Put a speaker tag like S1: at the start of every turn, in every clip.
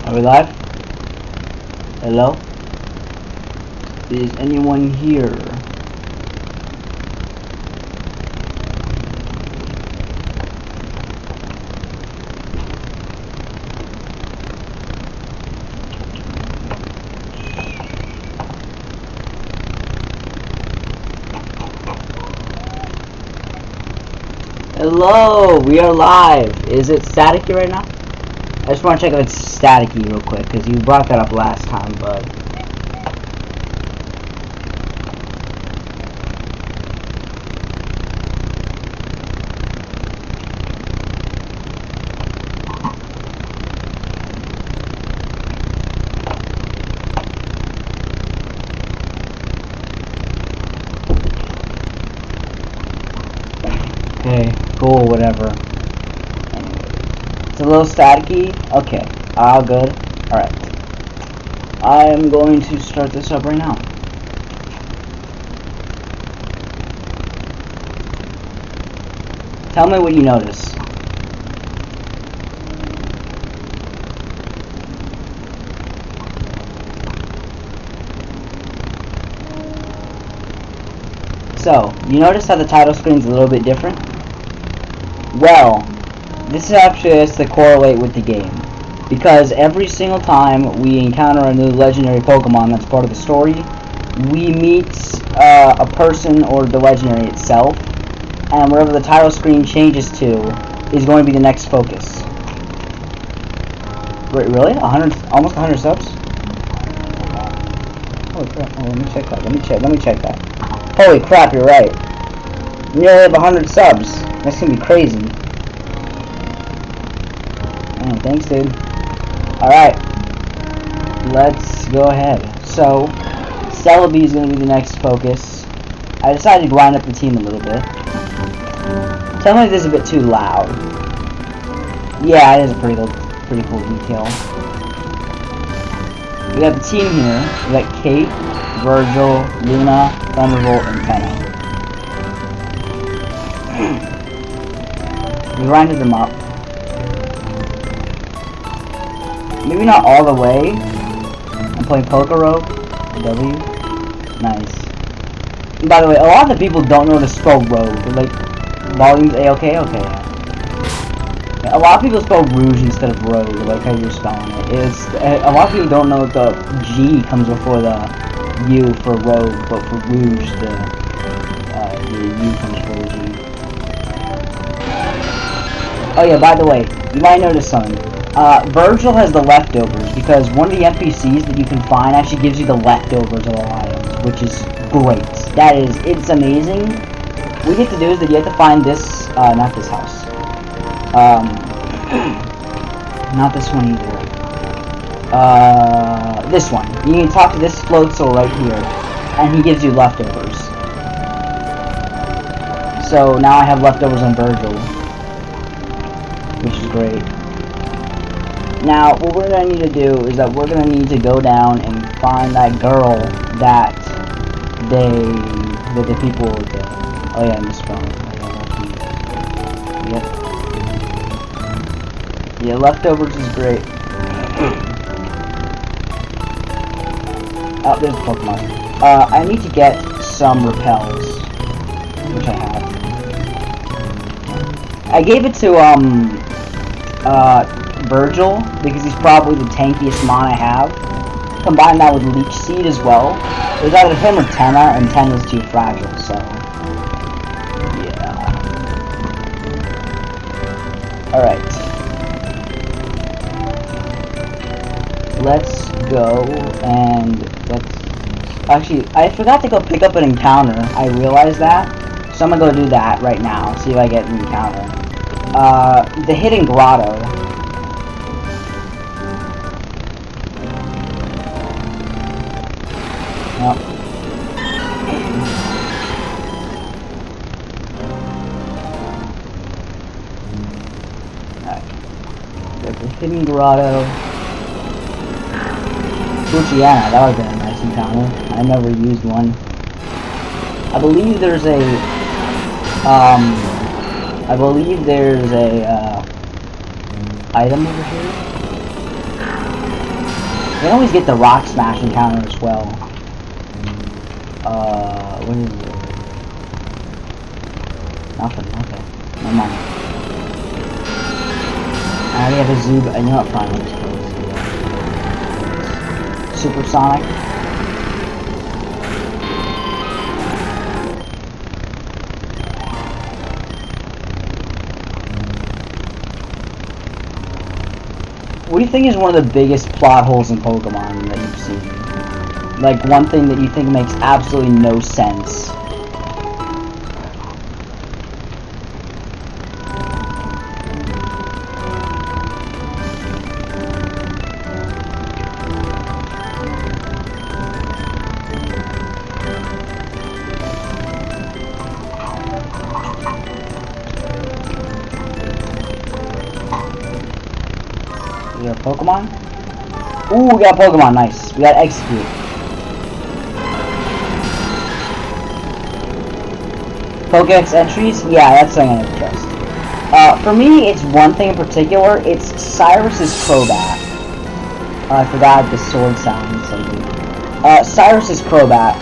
S1: Are we live? Hello? Is anyone here? Hello, we are live. Is it staticky right now? I just want to check if it's staticky real quick, because you brought that up last time, but... Okay, cool, whatever. It's a little staticky? Okay, all good. Alright. I am going to start this up right now. Tell me what you notice. So, you notice how the title screen's a little bit different? Well, this is actually has to correlate with the game, because every single time we encounter a new legendary Pokemon that's part of the story, we meet a person or the legendary itself, and wherever the title screen changes to is going to be the next focus. Wait, really? 100, almost 100 subs? Holy crap! Oh, let me check that. Let me check that. Holy crap! You're right. We nearly have 100 subs. That's gonna be crazy. Oh, thanks, dude. Alright. Let's go ahead. So, Celebi is going to be the next focus. I decided to grind up the team a little bit. Tell me if this is a bit too loud. Yeah, it is a pretty cool detail. We got the team here. We got Kate, Virgil, Luna, Thunderbolt, and Penna. We grinded them up. Maybe not all the way. I'm playing Poker Rogue. W. Nice. And by the way, a lot of the people don't know how to spell Rogue. They're like, volumes A-OK? Okay. Yeah, a lot of people spell Rouge instead of Rogue, like how you're spelling it. It's, a lot of people don't know that the G comes before the U for Rogue, but for Rouge, the U comes before the G. Oh yeah, by the way, you might notice something. Virgil has the leftovers, because one of the NPCs that you can find actually gives you the leftovers of all items, which is great. It's amazing. What you have to do is that you have to find this, not this house. Not this one either. This one. You can talk to this Floatzel right here, and he gives you leftovers. So now I have leftovers on Virgil, which is great. Now, what we're going to need to do is that we're going to need to go down and find that girl that the people were there. Oh yeah, I misspelled. Yep. Yeah, leftovers is great. Oh, there's a Pokemon. I need to get some repels, which I have. I gave it to, Virgil, because he's probably the tankiest mon I have. Combine that with Leech Seed as well. It was either him or Tenna, and Tenna's too fragile, so... yeah. Alright. Let's go, and let's... Actually, I forgot to go pick up an encounter. I realized that. So I'm gonna go do that right now, see if I get an encounter. The Hidden Grotto. Nope. Alright. There's the Hidden Grotto. Luciana, that would have been a nice encounter. I never used one. I believe there's a item over here. You can always get the rock smash encounter as well. What is it? Nothing, okay. Never mind. I already have a zoo, but I know what fine, let's go. Supersonic. What do you think is one of the biggest plot holes in Pokemon that you've seen? Like, one thing that you think makes absolutely no sense. We got a Pokemon? Ooh, we got a Pokemon, nice. We got Execute. Pokedex entries? Yeah, that's something I never trust. For me, it's one thing in particular. It's Cyrus's Crobat. I forgot the sword sound. Cyrus's Crobat.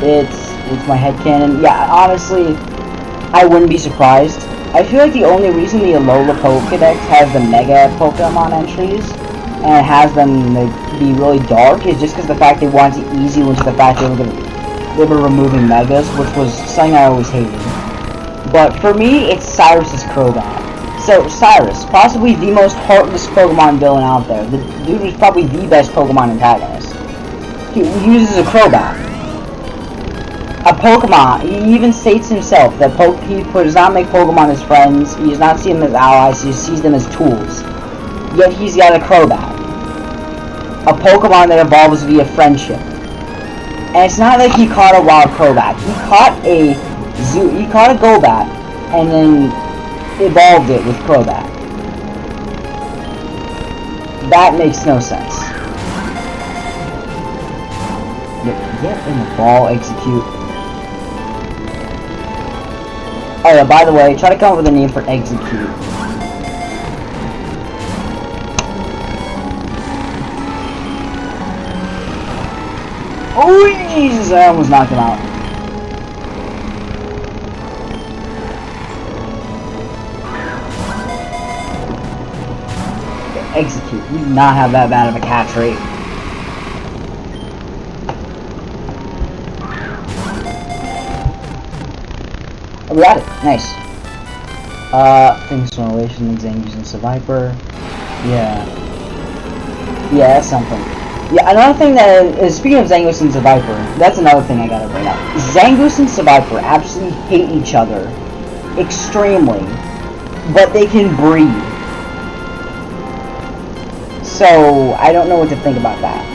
S1: It's my headcanon. Yeah, honestly, I wouldn't be surprised. I feel like the only reason the Alola Pokedex has the Mega Pokemon entries and has them be really dark is just because the fact they wanted to easy into the fact they were removing Megas, which was something I always hated. But for me, it's Cyrus's Crobat. So Cyrus, possibly the most heartless Pokemon villain out there. The dude was probably the best Pokemon antagonist. He uses a Crobat. A Pokemon, he even states himself that he does not make Pokemon his friends, he does not see them as allies, he sees them as tools. Yet he's got a Crobat. A Pokemon that evolves via friendship. And it's not like he caught a wild Crobat. He caught a Golbat and then evolved it with Crobat. That makes no sense. Get in the ball, Execute. Oh yeah, by the way, try to come up with a name for Execute. Oh Jesus, I almost knocked him out. Okay, Execute. You do not have that bad of a catch rate. Oh, we got it. Nice. Things from relation to Zangoose and Viper. Yeah. Yeah, that's something. Yeah, another thing that is, speaking of Zangoose and Viper, that's another thing I gotta bring up. Zangoose and Viper absolutely hate each other extremely, but they can breed. So, I don't know what to think about that.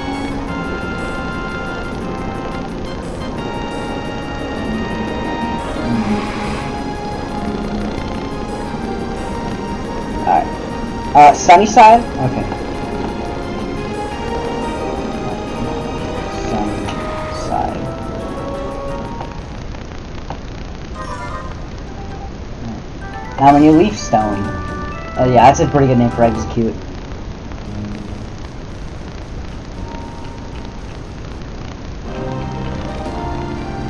S1: Alright. Sunnyside? Okay. Sunnyside. Now when you Leaf Stone. Oh yeah, that's a pretty good name for Execute.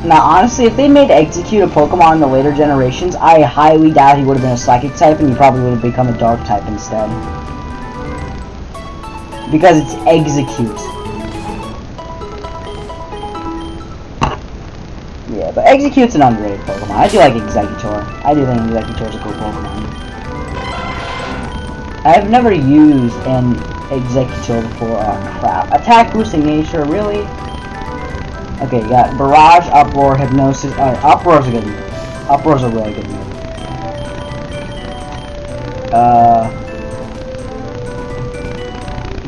S1: Now, honestly, if they made Execute a Pokemon in the later generations, I highly doubt he would have been a Psychic type, and he probably would have become a Dark type instead. Because it's Execute. Yeah, but Execute's an underrated Pokemon. I do like Exeggutor. I do think Exeggutor's a cool Pokemon. I've never used an Exeggutor before. Oh, crap. Attack boosting nature, really? Okay, you got Barrage, Uproar, Hypnosis. Uproar's a good move. Uproar's a really good move.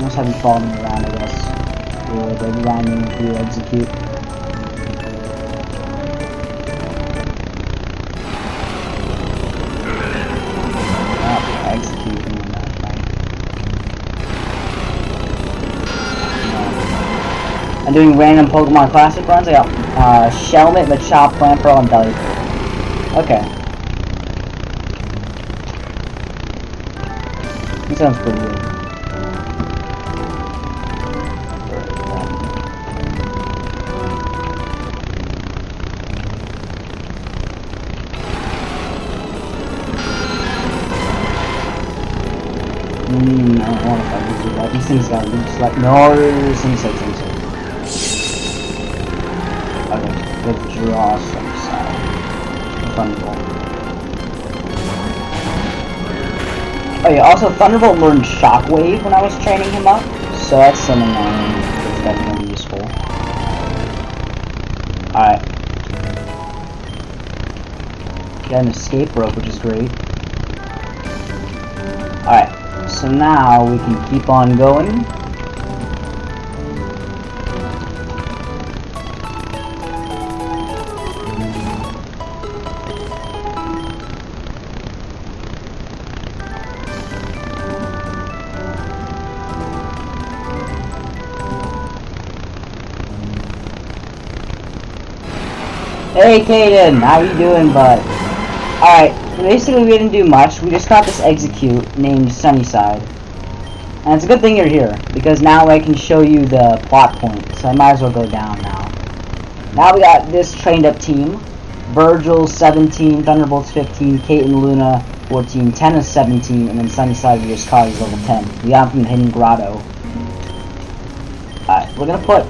S1: Must have you following me around, I guess. Really big rhyming if you Execute. Executing in that fight. I'm doing random Pokemon Classic runs. I got Shelmet, Machop, Clamperl, and Bellypool. Okay. That sounds pretty good. I don't want to fight these people. These things gotta be just like, no, Sunnyside. Okay, withdraw Sunnyside. Thunderbolt. Oh yeah, also Thunderbolt learned Shockwave when I was training him up, so that's something that's definitely useful. Alright. Got an escape rope, which is great. Alright, so now we can keep on going. Hey Kaden, how you doing, bud? Alright, basically we didn't do much. We just got this execute named Sunnyside. And it's a good thing you're here, because now I can show you the plot point, so I might as well go down now. Now we got this trained up team. Virgil 17, Thunderbolt's 15, Kate and Luna 14, 10 is 17, and then Sunnyside we just caught is level 10. We got him from the Hidden Grotto. Alright, we're gonna put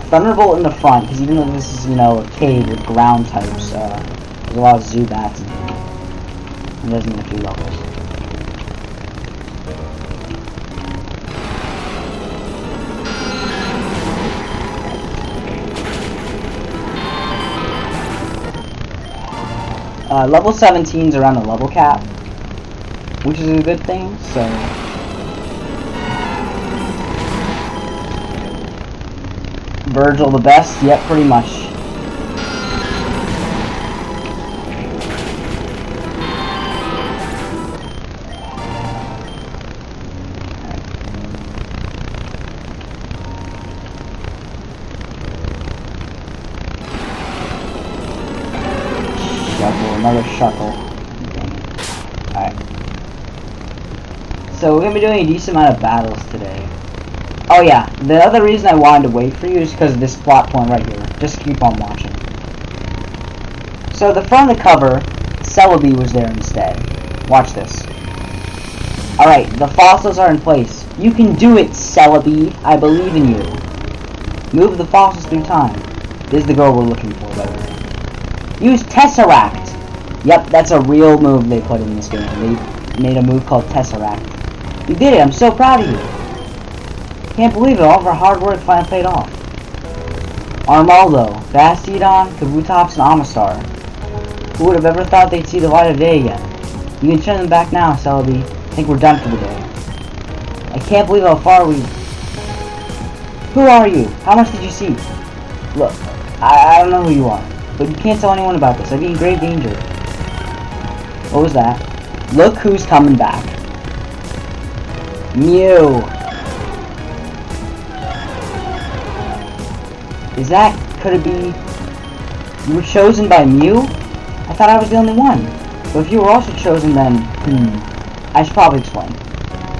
S1: Thunderbolt in the front, because even though this is, you know, a cave with ground types, there's a lot of Zubats in here. And there's a few levels. Level 17's around the level cap, which is a good thing, so... Virgil the best? Yep, pretty much. Shuckle, another shuckle. Alright. So we're gonna be doing a decent amount of battles today. Oh yeah, the other reason I wanted to wait for you is because of this plot point right here. Just keep on watching. So the front of the cover, Celebi was there instead. Watch this. Alright, the fossils are in place. You can do it, Celebi. I believe in you. Move the fossils through time. This is the girl we're looking for, by the way. Use Tesseract. Yep, that's a real move they put in this game. They made a move called Tesseract. You did it, I'm so proud of you. Can't believe it, all of our hard work finally paid off. Armaldo, Bastidon, Kabutops, and Amistar. Who would have ever thought they'd see the light of day again? You can turn them back now, Celebi. I think we're done for the day. I can't believe how far we... Who are you? How much did you see? Look, I don't know who you are, but you can't tell anyone about this. I'd be in grave danger. What was that? Look who's coming back. Mew. Is that... could it be... You were chosen by Mew? I thought I was the only one. But if you were also chosen then... I should probably explain.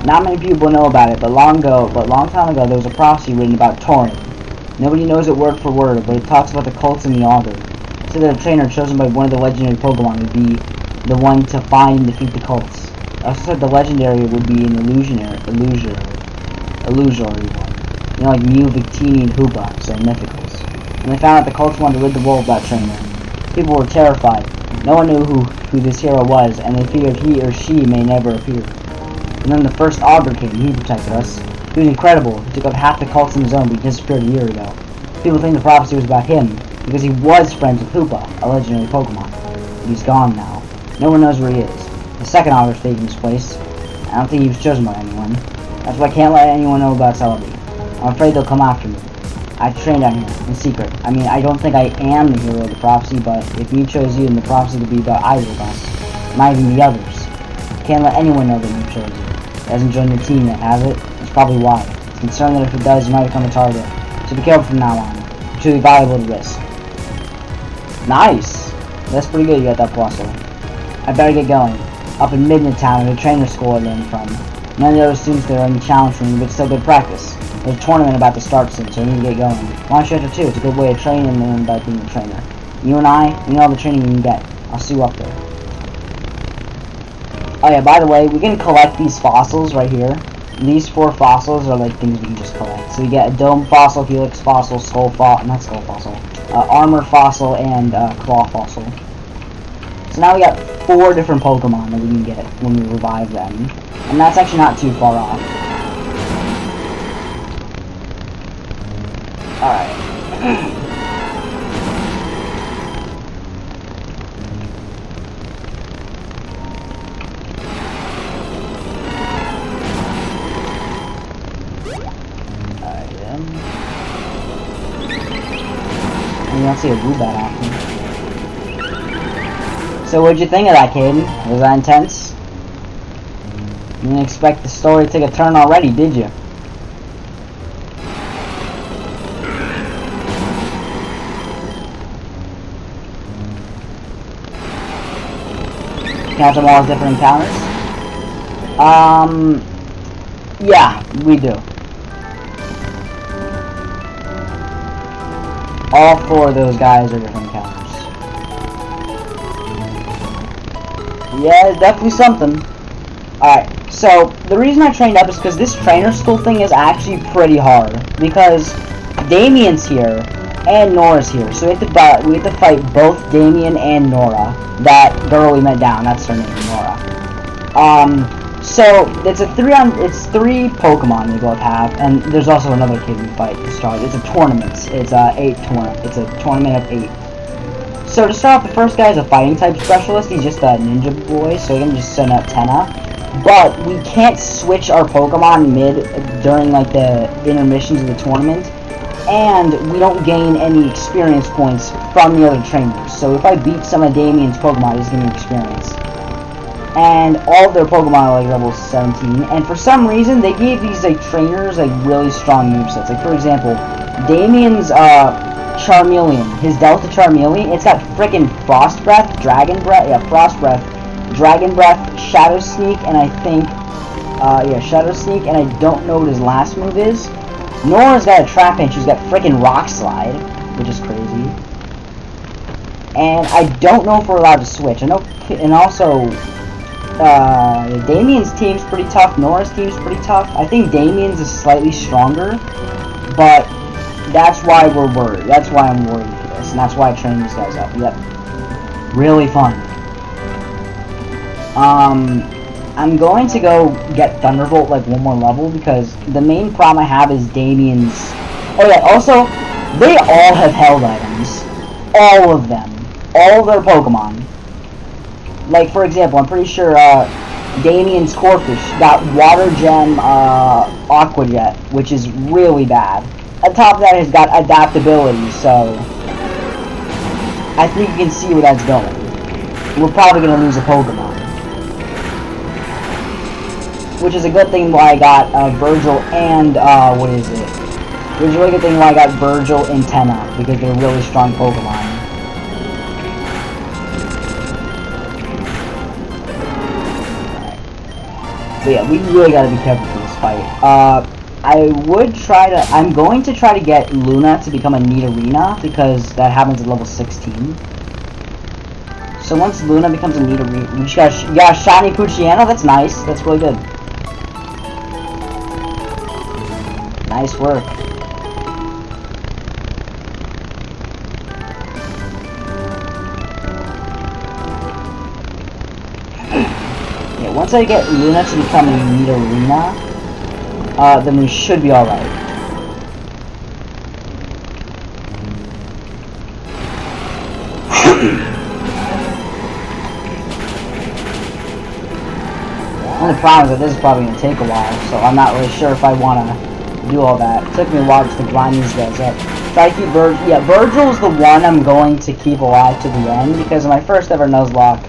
S1: Not many people know about it, but long time ago there was a prophecy written about Torrent. Nobody knows it word for word, but it talks about the cults in the Augur. It said that a trainer chosen by one of the legendary Pokemon would be the one to find and defeat the cults. It also said the legendary would be an illusory one. You know, like Mew, Victini, and Hoopa, so mythicals. When they found out the cults wanted to rid the world of that trainer, people were terrified. No one knew who this hero was, and they figured he or she may never appear. And then the first Augur came, he protected us. He was incredible. He took out half the cults in his own, but he disappeared a year ago. People think the prophecy was about him, because he was friends with Hoopa, a legendary Pokemon. But he's gone now. No one knows where he is. The second Augur's taking his place. I don't think he was chosen by anyone. That's why I can't let anyone know about Celebi. I'm afraid they'll come after me. I trained on him, in secret. I mean, I don't think I am the hero of the prophecy, but if you chose you, then the prophecy would be about either of us. Not even the others. Can't let anyone know that you chose you. It hasn't joined your team yet, has it? That's probably why. It's concerned that if it does, you might become a target. So be careful from now on. It's truly valuable to risk. Nice! That's pretty good, you got that Plusle. I better get going. Up in Midnight Town, at a trainer school I learned from. None of the other students there are in the challenge room, but it's still good practice. There's a tournament about to start soon, so I need to get going. Why don't you enter too? It's a good way of training and learning about being a trainer. You and I, we need all the training we can get. I'll see you up there. Oh yeah, by the way, we can collect these fossils right here. these 4 fossils are like things we can just collect. So you get a dome fossil, helix fossil, skull fossil, not skull fossil, armor fossil, and claw fossil. So now we got 4 different Pokemon that we can get when we revive them. And that's actually not too far off. Alright. You don't see a blue bat often. So what'd you think of that, kid? Was that intense? You didn't expect the story to take a turn already, did you? Catch them all as different encounters? Yeah, we do. All 4 of those guys are different encounters. Yeah, it's definitely something. Alright, so the reason I trained up is because this trainer school thing is actually pretty hard. Because Damien's here and Nora's here. So we have to fight both Damien and Nora. That girl we met down, that's her name, Nora. So it's a 3 Pokemon we both have, and there's also another kid we fight to start. It's a tournament. It's a tournament of 8. So to start off, the first guy is a fighting type specialist. He's just a ninja boy, so we can just send out Tenna. But we can't switch our Pokemon during like the intermissions of the tournament, and we don't gain any experience points from the other trainers. So if I beat some of Damien's Pokemon, he's giving me experience. And all of their Pokemon are like level 17, and for some reason they gave these like trainers like really strong movesets. Like for example, Damien's Charmeleon, his Delta Charmeleon, it's got frickin' Frost Breath, Dragon Breath, Frost Breath, Dragon Breath, Shadow Sneak, and I think Shadow Sneak, and I don't know what his last move is. Nora's got a Trapinch who's got frickin' Rock Slide, which is crazy. And I don't know if we're allowed to switch. I know, and also Damien's team's pretty tough, Nora's team's pretty tough. I think Damien's is slightly stronger, but that's why we're worried. That's why I'm worried for this, and that's why I train these guys up. Yep. Really fun. I'm going to go get Thunderbolt like 1 more level, because the main problem I have is Damien's... Oh yeah, also, they all have held items. All of them. All of their Pokemon. Like, for example, I'm pretty sure Damien's Corphish got Water Gem Aqua Jet, which is really bad. On top of that, it's got adaptability, so I think you can see where that's going. We're probably going to lose a Pokemon. Which is a good thing why I got Virgil and, what is it? Which is a really good thing why I got Virgil and Tenna, because they're really strong Pokemon. But yeah, we really gotta be careful for this fight. I'm going to try to get Luna to become a Nidorina, because that happens at level 16. So once Luna becomes a Nidorina, you got a shiny Puchiano, that's nice, that's really good. Nice work. Yeah, once I get Luna to become a Nidorina, then we should be alright. The only problem is that this is probably going to take a while, so I'm not really sure if I want to do all that. It took me a while just to grind these guys up. Try to keep Virgil. Yeah, Virgil's the one I'm going to keep alive to the end, because in my first ever Nuzlocke,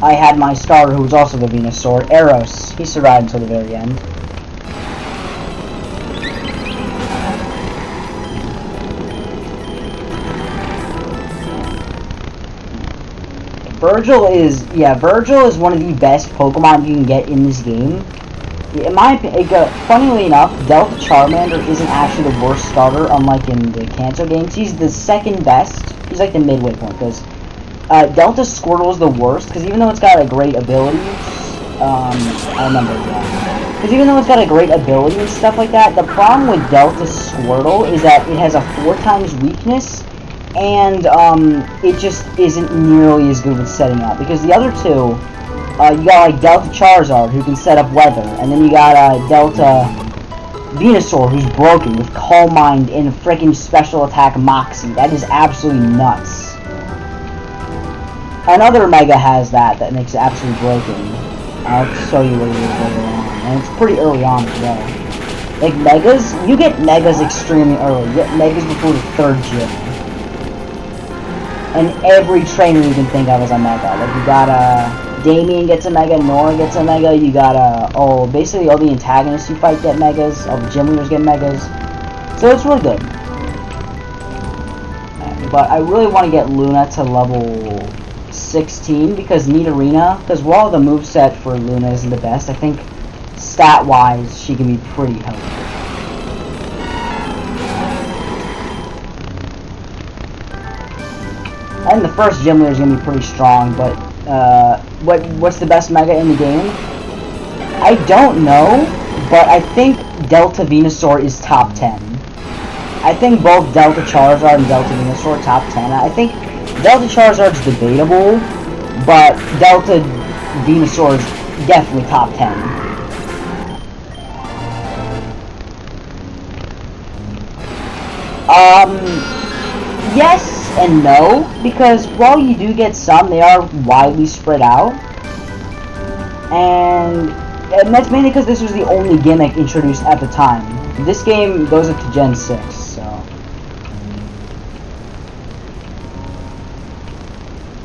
S1: I had my starter who was also the Venusaur, Eros. He survived until the very end. Virgil is one of the best Pokemon you can get in this game. In my opinion, funnily enough, Delta Charmander isn't actually the worst starter, unlike in the Kanto games. He's the second best. He's like the midway point, because Delta Squirtle is the worst, because even though it's got a great ability, I remember that. Because even though it's got a great ability and stuff like that, the problem with Delta Squirtle is that it has a 4 times weakness, and it just isn't nearly as good with setting up. Because the other two, you got like Delta Charizard, who can set up weather, and then you got Delta Venusaur, who's broken with Calm Mind and freaking special attack Moxie. That is absolutely nuts. Another Mega has that makes it absolutely broken. I'll show you what it is later on. And it's pretty early on as well. Like Megas, you get Megas extremely early. You get Megas before the 3rd gym. And every trainer you can think of is a Mega. Like you got Damien gets a Mega, Nora gets a Mega, you got basically all the antagonists you fight get Megas, all the gym leaders get Megas. So it's really good. But I really want to get Luna to level 16 because Nidorina, because while the moveset for Luna isn't the best, I think stat-wise she can be pretty helpful. And the first gym leader is going to be pretty strong, but what's the best Mega in the game? I don't know, but I think Delta Venusaur is top 10. I think both Delta Charizard and Delta Venusaur are top 10. I think Delta Charizard's debatable, but Delta Venusaur is definitely top 10. Yes and no, because while you do get some, they are widely spread out. And that's mainly because this was the only gimmick introduced at the time. This game goes up to Gen 6, so...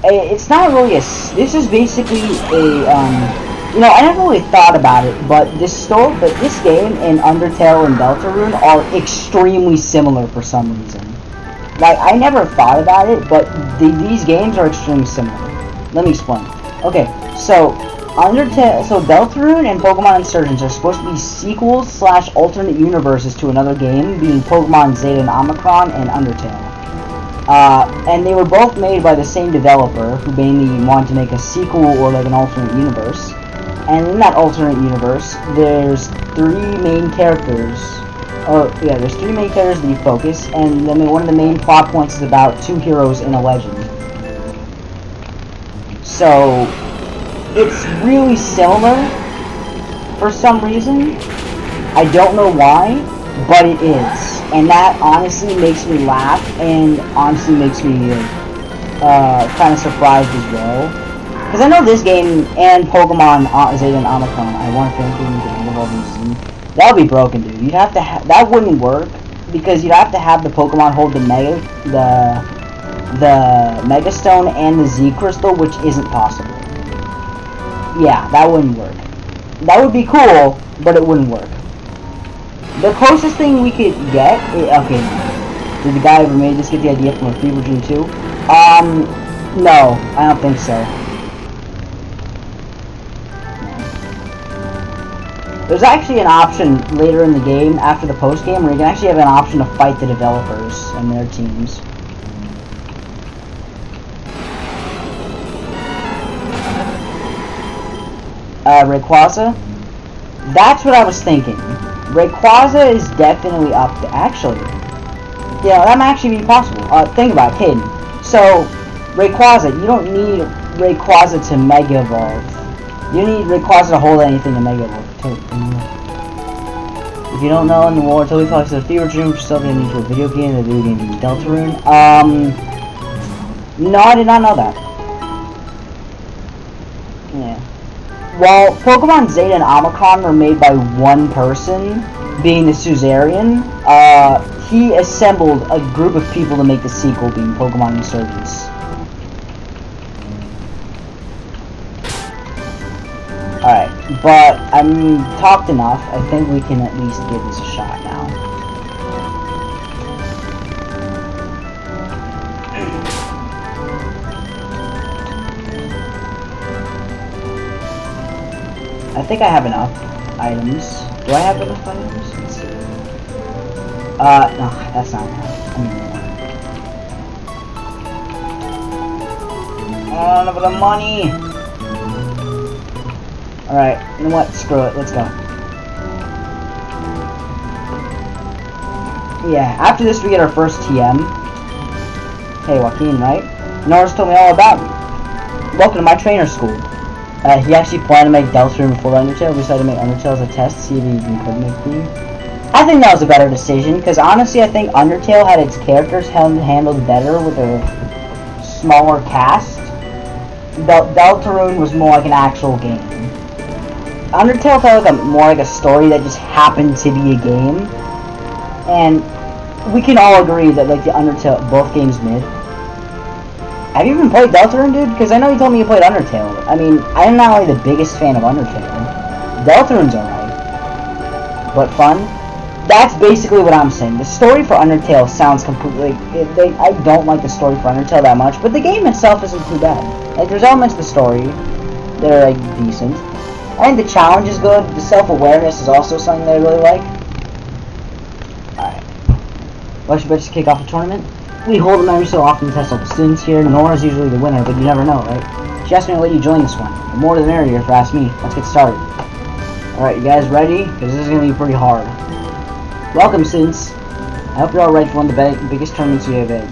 S1: It's not really this is basically you know, I never really thought about it, but this game and Undertale and Deltarune are extremely similar for some reason. Like, I never thought about it, but these games are extremely similar. Let me explain. Okay, so Deltarune and Pokemon Insurgence are supposed to be sequels / alternate universes to another game, being Pokemon Zeta and Omicron and Undertale. And they were both made by the same developer, who mainly wanted to make a sequel or like an alternate universe. And in that alternate universe, there's 3 main characters. There's 3 main characters that you focus, and then one of the main plot points is about 2 heroes in a legend. So, it's really similar for some reason. I don't know why, but it is. And that honestly makes me laugh, and honestly makes me kind of surprised as well. Because I know this game and Pokemon Zeta and Omicron, I want to think we can live all these. That would be broken, dude. You'd have to that wouldn't work because you'd have to have the Pokemon hold the Mega Stone and the Z Crystal, which isn't possible. Yeah, that wouldn't work. That would be cool, but it wouldn't work. The closest thing we could get okay. Did the guy who made this get the idea from a Fever Dream 2? No, I don't think so. There's actually an option later in the game, after the post-game, where you can actually have an option to fight the developers and their teams. Rayquaza? That's what I was thinking. Rayquaza is definitely up to... Actually, yeah, that might actually be possible. Think about it, Caden. So, Rayquaza, you don't need Rayquaza to Mega Evolve. You need Rayquaza to hold anything to Mega Evolve. If you don't know, in the war, totally talks to the Fever Dream, which is something into a video game, the video game being Deltarune. No, I did not know that. Yeah. While Pokemon Zeta and Omicron were made by one person, being the Suzerain, he assembled a group of people to make the sequel, being Pokemon Insurgence. Alright, but I'm talked enough. I think we can at least give this a shot now. I think I have enough items. Do I have enough items? Let's see. No, that's not enough. I need more. Oh, no, but the money! Alright, you know what? Screw it. Let's go. Yeah, after this we get our first TM. Hey, Joaquin, right? Norris told me all about you. Welcome to my trainer school. He actually planned to make Deltarune before Undertale. We decided to make Undertale as a test to see if he even could make theme. I think that was a better decision, because honestly I think Undertale had its characters handled better with a smaller cast. Deltarune was more like an actual game. Undertale felt like more like a story that just happened to be a game. And we can all agree that like the Undertale, both games mid. Have you even played Deltarune, dude? Because I know you told me you played Undertale. I mean, I'm not really the biggest fan of Undertale. Deltarune's alright. But fun. That's basically what I'm saying. The story for Undertale sounds completely... I don't like the story for Undertale that much, but the game itself isn't too bad. Like, there's elements of the story that are, like, decent. I think the challenge is good. The self-awareness is also something that I really like. Alright. Well, should we just kick off the tournament? We hold them every so often to test all the students here. Nora's usually the winner, but you never know, right? She asked me to let you join this one. The more the merrier, if you ask me. Let's get started. Alright, you guys ready? Because this is going to be pretty hard. Welcome, students. I hope you're all ready for one of the biggest tournaments we have had.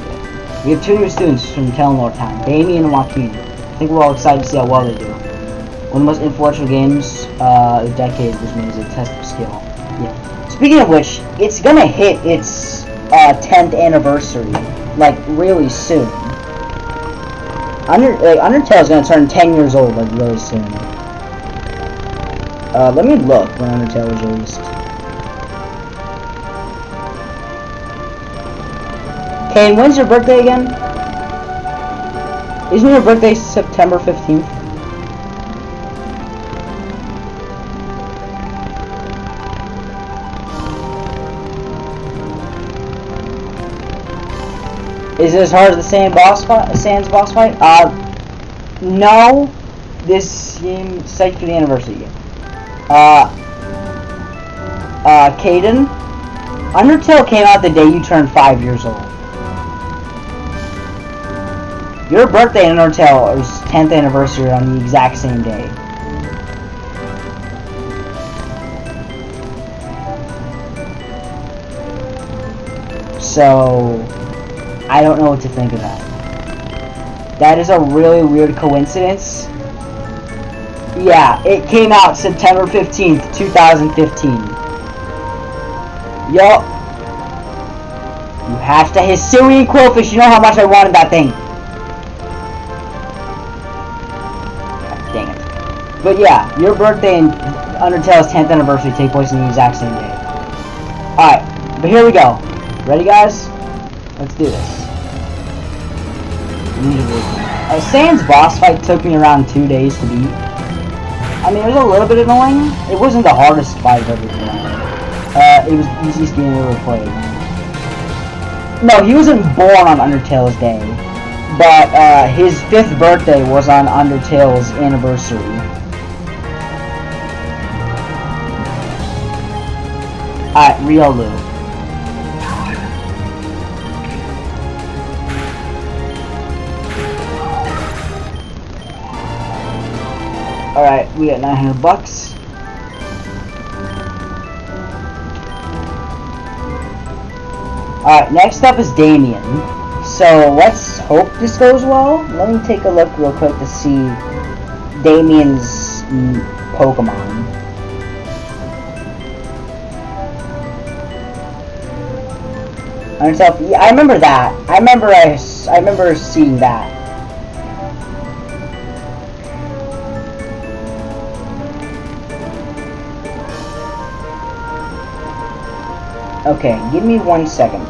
S1: We have two new students from Telenor Town, Damien and Joaquin. I think we're all excited to see how well they do. One of the most influential games of the decade was made as a test of skill. Yeah. Speaking of which, it's going to hit its 10th anniversary. Like, really soon. Undertale is gonna turn 10 years old, like, really soon. Let me look when Undertale was released. Kane, when's your birthday again? Isn't your birthday September 15th? Is it as hard as the Sans boss fight? No. This game psyched for the anniversary game. Caden, Undertale came out the day you turned 5 years old. Your birthday in Undertale was 10th anniversary on the exact same day. So... I don't know what to think of that. That is a really weird coincidence. Yeah, it came out September 15th, 2015. Yup. You have to Hisuian Quillfish, you know how much I wanted that thing. God dang it. But yeah, your birthday and Undertale's 10th anniversary take place on the exact same day. Alright, but here we go. Ready, guys? Let's do this. Sans boss fight took me around 2 days to beat. I mean, it was a little bit annoying. It wasn't the hardest fight I've ever played. It was the easiest game I've ever played. No, he wasn't born on Undertale's day. But, his 5th birthday was on Undertale's anniversary. Alright, Riolu. Alright, we got 900 bucks. Alright, next up is Damien. So, let's hope this goes well. Let me take a look real quick to see Damien's Pokemon. Yeah, I remember that. I remember seeing that. Okay, give me 1 second.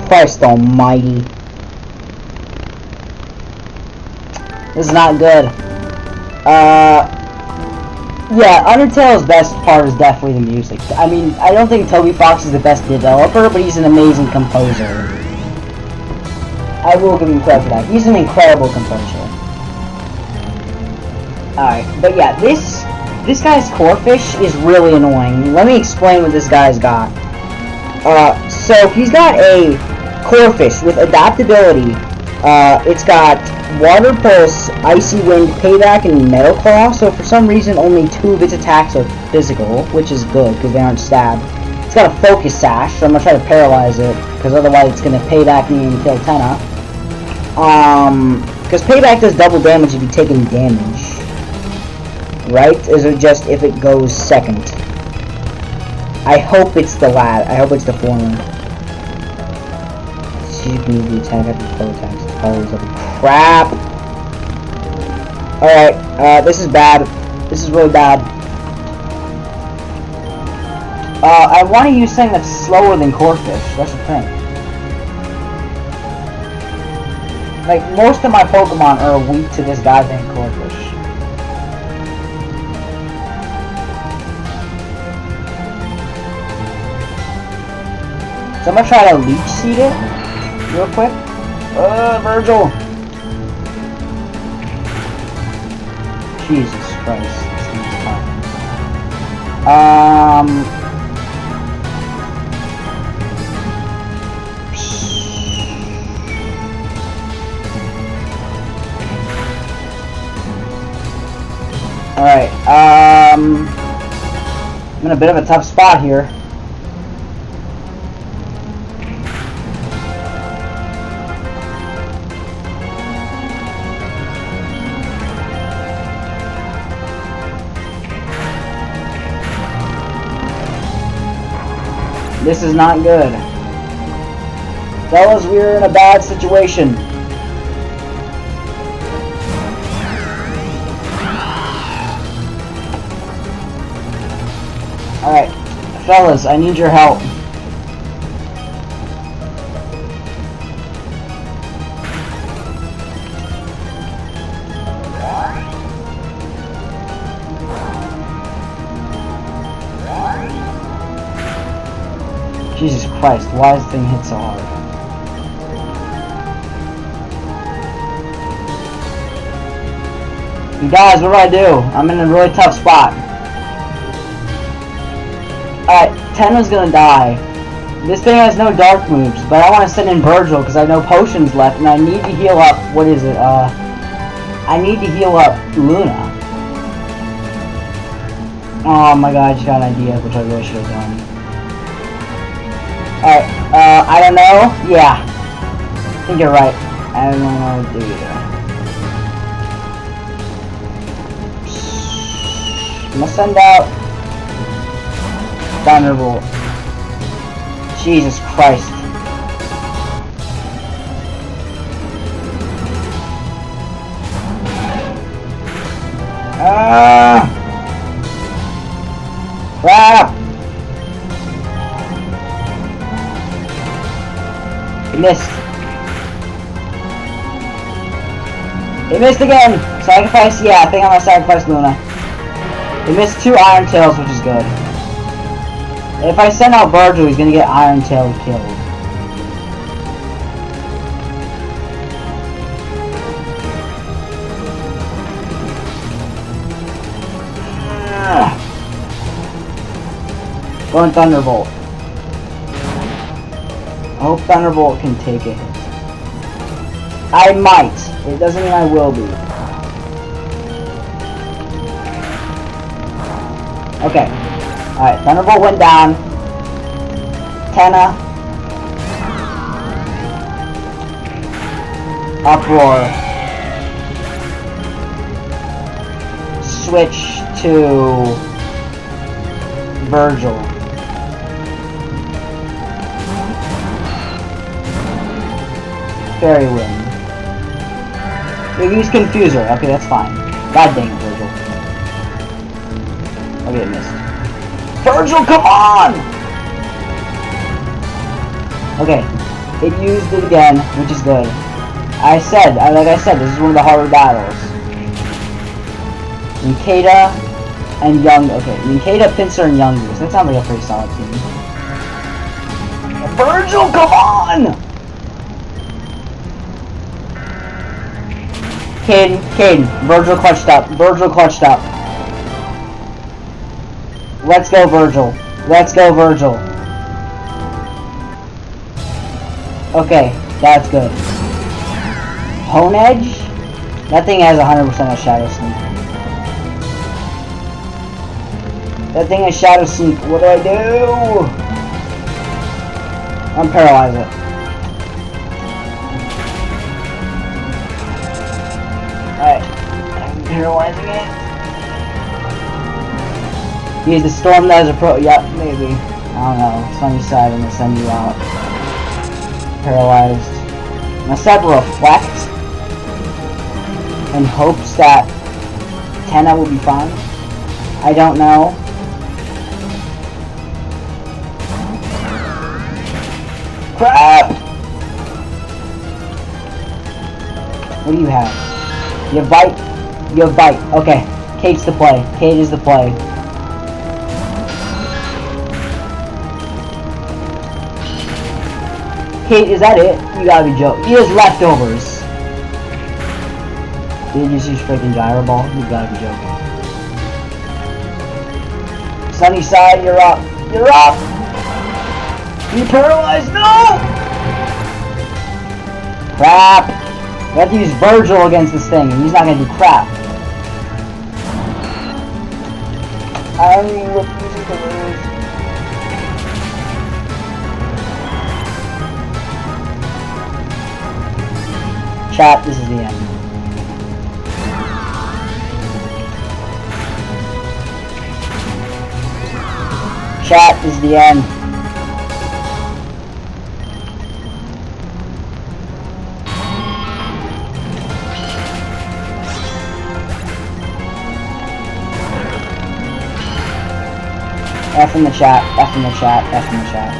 S1: Christ almighty. This is not good. Yeah, Undertale's best part is definitely the music. I mean, I don't think Toby Fox is the best developer, but he's an amazing composer. I will give him credit for that. He's an incredible composer. Alright, but yeah, this guy's core fish is really annoying. Let me explain what this guy's got. So he's got a core fish with adaptability. It's got Water Pulse, Icy Wind, Payback, and Metal Claw. So for some reason, only 2 of its attacks are physical, which is good because they aren't stabbed. It's got a Focus Sash, so I'm gonna try to paralyze it because otherwise it's gonna Payback me and kill Tenna. Because Payback does double damage if you take any damage. Right? Is it just if it goes second? I hope it's the latter. I hope it's the former. You can use the attack after the attacks. Holy crap! Alright, this is bad. This is really bad. I want to use something that's slower than Corefish. That's the thing. Like, most of my Pokemon are weak to this goddamn Corefish. So I'm gonna try to Leech Seed it real quick. Virgil! Jesus Christ, this thing's tough. Alright, I'm in a bit of a tough spot here. This is not good. Fellas, we're in a bad situation. Alright, fellas, I need your help. Jesus Christ, why does this thing hit so hard? You guys, what do I do? I'm in a really tough spot. Alright, Tenna's gonna die. This thing has no dark moves, but I want to send in Virgil because I have no potions left and I need to heal up, what is it, I need to heal up Luna. Oh my god, I just got an idea, which I really should have done. Alright, I don't know. Yeah. I think you're right. I don't know what to do either. I'm gonna send out Thunderbolt. Jesus Christ. Crap! It missed. It missed again! Sacrifice? Yeah, I think I'm gonna sacrifice Luna. It missed 2 Iron Tails, which is good. If I send out Virgil, he's gonna get Iron Tail killed. Going Thunderbolt. I hope Thunderbolt can take a hit. I might. It doesn't mean I will be. Okay. Alright, Thunderbolt went down. Tenna. Uproar. Switch to Virgil. Fairy Wind. We use Confuser. Okay, that's fine. God dang it, Virgil. Okay, it missed. Virgil, come on! Okay, it used it again, which is good. Like I said, this is one of the harder battles. Ninkata and Young. Okay, Ninkata, Pinsir, and Youngus. That sounds like a pretty solid team. Virgil, come on! Caden, Virgil clutched up. Virgil clutched up. Let's go, Virgil. Let's go, Virgil. Okay, that's good. Hone Edge? That thing has 100% of Shadow Sneak. That thing has Shadow Sneak. What do I do? I'm paralyze it. Alright. I'm paralyzing it. Use the storm that is a pro. Yep, maybe. I don't know. Sunny side, I'm gonna send you out. Paralyzed. I'm gonna set reflect in hopes that Tenna will be fine. I don't know. Crap! What do you have? You have bite? You have bite. Okay. Kate's the play. Kate is the play. Kate, is that it? You gotta be joking. He has leftovers. Did you see freaking gyro ball? You gotta be joking. Sunny side, you're up. You're up! You paralyzed? No! Crap! We have to use Virgil against this thing, and he's not gonna do crap. I'm refusing to lose. Chat, this is the end. Chat, this is the end. F in the chat, F in the chat, F in the chat.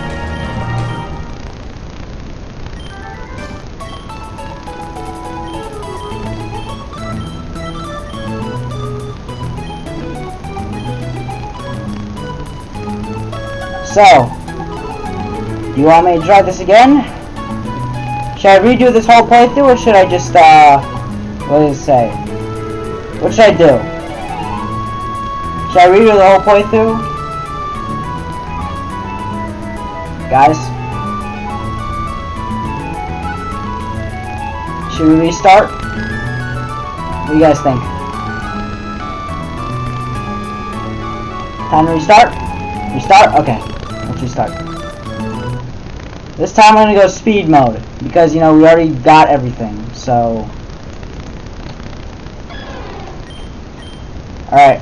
S1: So, you want me to try this again? Should I redo this whole playthrough, or should I just, what does it say? What should I do? Should I redo the whole playthrough? Guys? Should we restart? What do you guys think? Time to restart? Restart? Okay. Let's restart. This time I'm gonna go speed mode because, you know, we already got everything, so. Alright.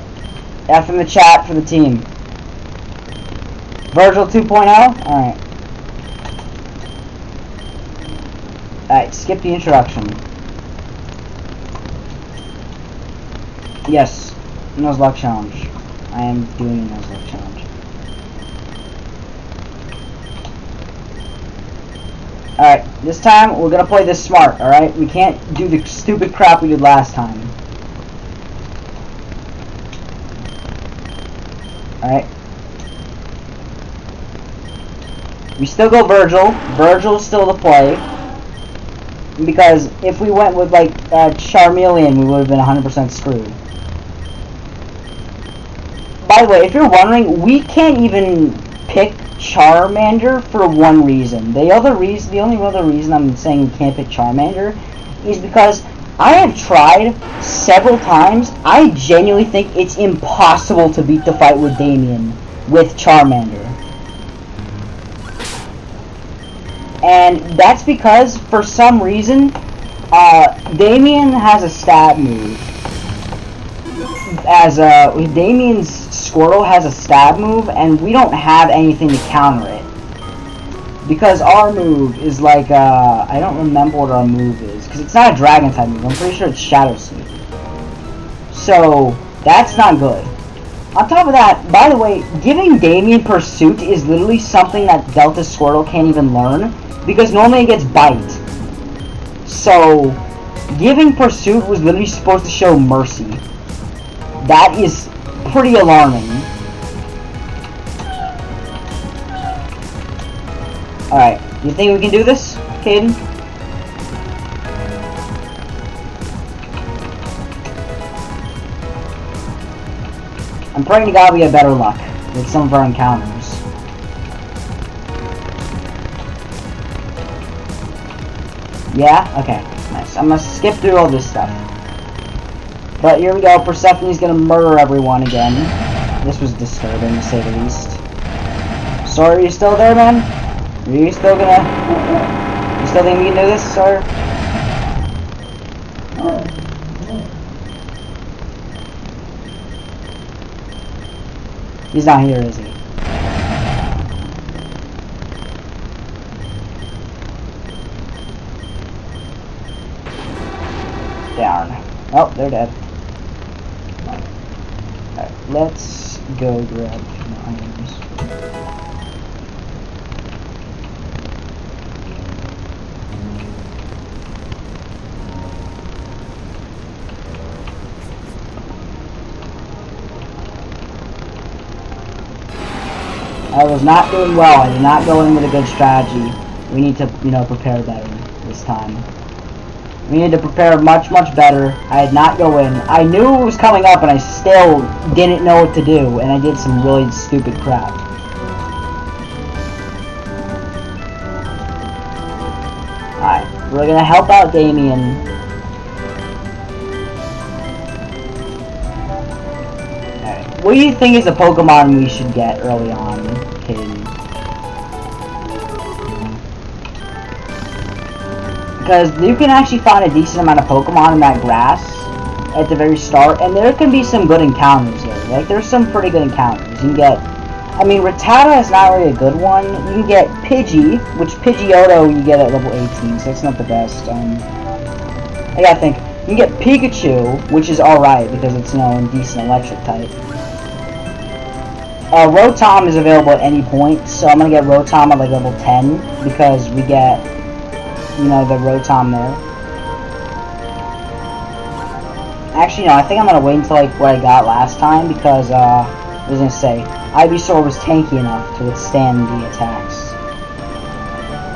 S1: F in the chat for the team. Virgil 2.0? Alright. Alright, skip the introduction. Yes. Nuzlocke challenge. I am doing a Nuzlocke challenge. Alright, this time we're gonna play this smart, alright? We can't do the stupid crap we did last time. Alright. We still go Virgil. Virgil's still the play. Because if we went with, like, Charmeleon, we would have been 100% screwed. By the way, if you're wondering, we can't even pick Charmander for one reason. The only other reason I'm saying we can't pick Charmander is because I have tried several times. I genuinely think it's impossible to beat the fight with Damien with Charmander. And that's because, for some reason, Damien has a stab move. Damien's Squirtle has a stab move, and we don't have anything to counter it. Because our move is like, I don't remember what our move is. Because it's not a Dragon type move, I'm pretty sure it's Shadow Sneak. So, that's not good. On top of that, by the way, giving Damien Pursuit is literally something that Delta Squirtle can't even learn. Because normally it gets Bite. So, giving Pursuit was literally supposed to show Mercy. That is pretty alarming. Alright, you think we can do this, Caden? I'm praying to God we have better luck with some of our encounters. Yeah? Okay. Nice. I'm gonna skip through all this stuff. But here we go. Persephone's gonna murder everyone again. This was disturbing, to say the least. Sorry, are you still there, man? Are you still gonna... You still think we can do this, sir? He's not here, is he? Darn. Oh, they're dead. Alright, let's go grab some items. I was not doing well. I did not go in with a good strategy. We need to, prepare better this time. We need to prepare much, much better. I did not go in. I knew it was coming up, and I still didn't know what to do, and I did some really stupid crap. Alright, we're gonna help out Damien. Alright, what do you think is a Pokemon we should get early on, Kaden? Because you can actually find a decent amount of Pokemon in that grass at the very start, and there can be some good encounters there. Like, there's some pretty good encounters. You can get, I mean, Rattata is not really a good one. You can get Pidgey, which Pidgeotto you get at level 18, so that's not the best. I gotta think. You can get Pikachu, which is alright, because it's, a decent electric type. Rotom is available at any point, so I'm gonna get Rotom at, like, level 10, because we get... the Rotom there. Actually, no, I think I'm gonna wait until, like, what I got last time, because, I was gonna say, Ivysaur was tanky enough to withstand the attacks.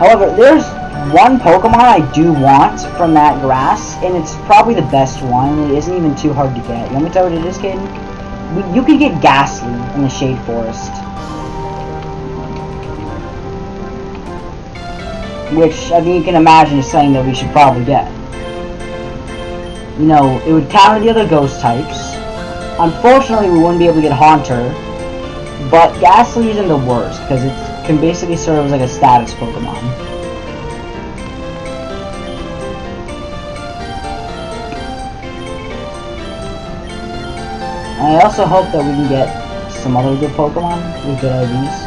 S1: However, there's one Pokemon I do want from that grass, and it's probably the best one, and it isn't even too hard to get. You want me to tell you what it is, Caden? You can get Ghastly in the Shade Forest. Which, I mean, you can imagine is something that we should probably get. It would counter the other ghost types. Unfortunately, we wouldn't be able to get Haunter. But Ghastly isn't the worst, because it can basically serve as like a status Pokemon. And I also hope that we can get some other good Pokemon with good IVs.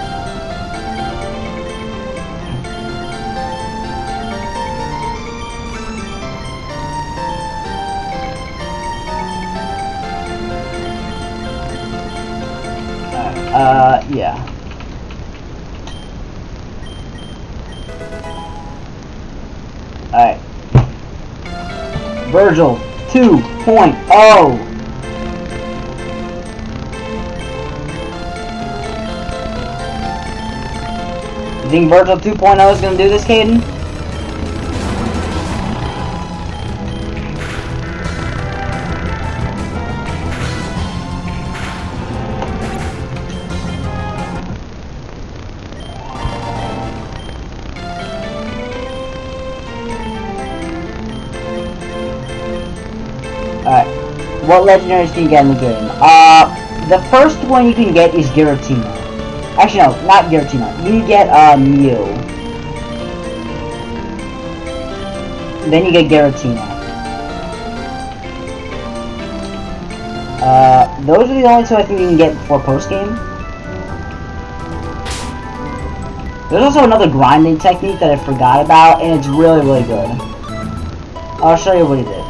S1: Yeah. Alright. Virgil 2.0. You think Virgil 2.0 is gonna do this, Caden? Alright, what legendaries can you get in the game? The first one you can get is Giratina. Actually, no, not Giratina. You can get, Mew. Then you get Giratina. Those are the only two I think you can get before post-game. There's also another grinding technique that I forgot about, and it's really, really good. I'll show you what it is.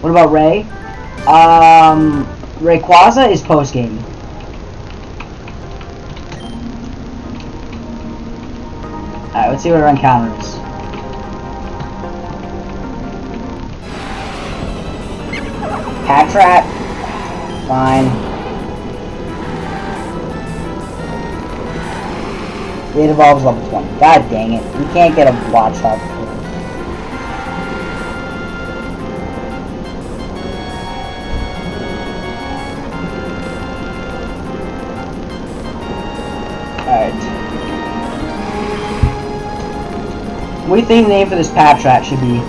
S1: What about Ray? Rayquaza is post-game. Alright, let's see what our encounter is. Patrat. Fine. It evolves level 20. God dang it. We can't get a Watchog before. What do you think the name for this pad trap should be?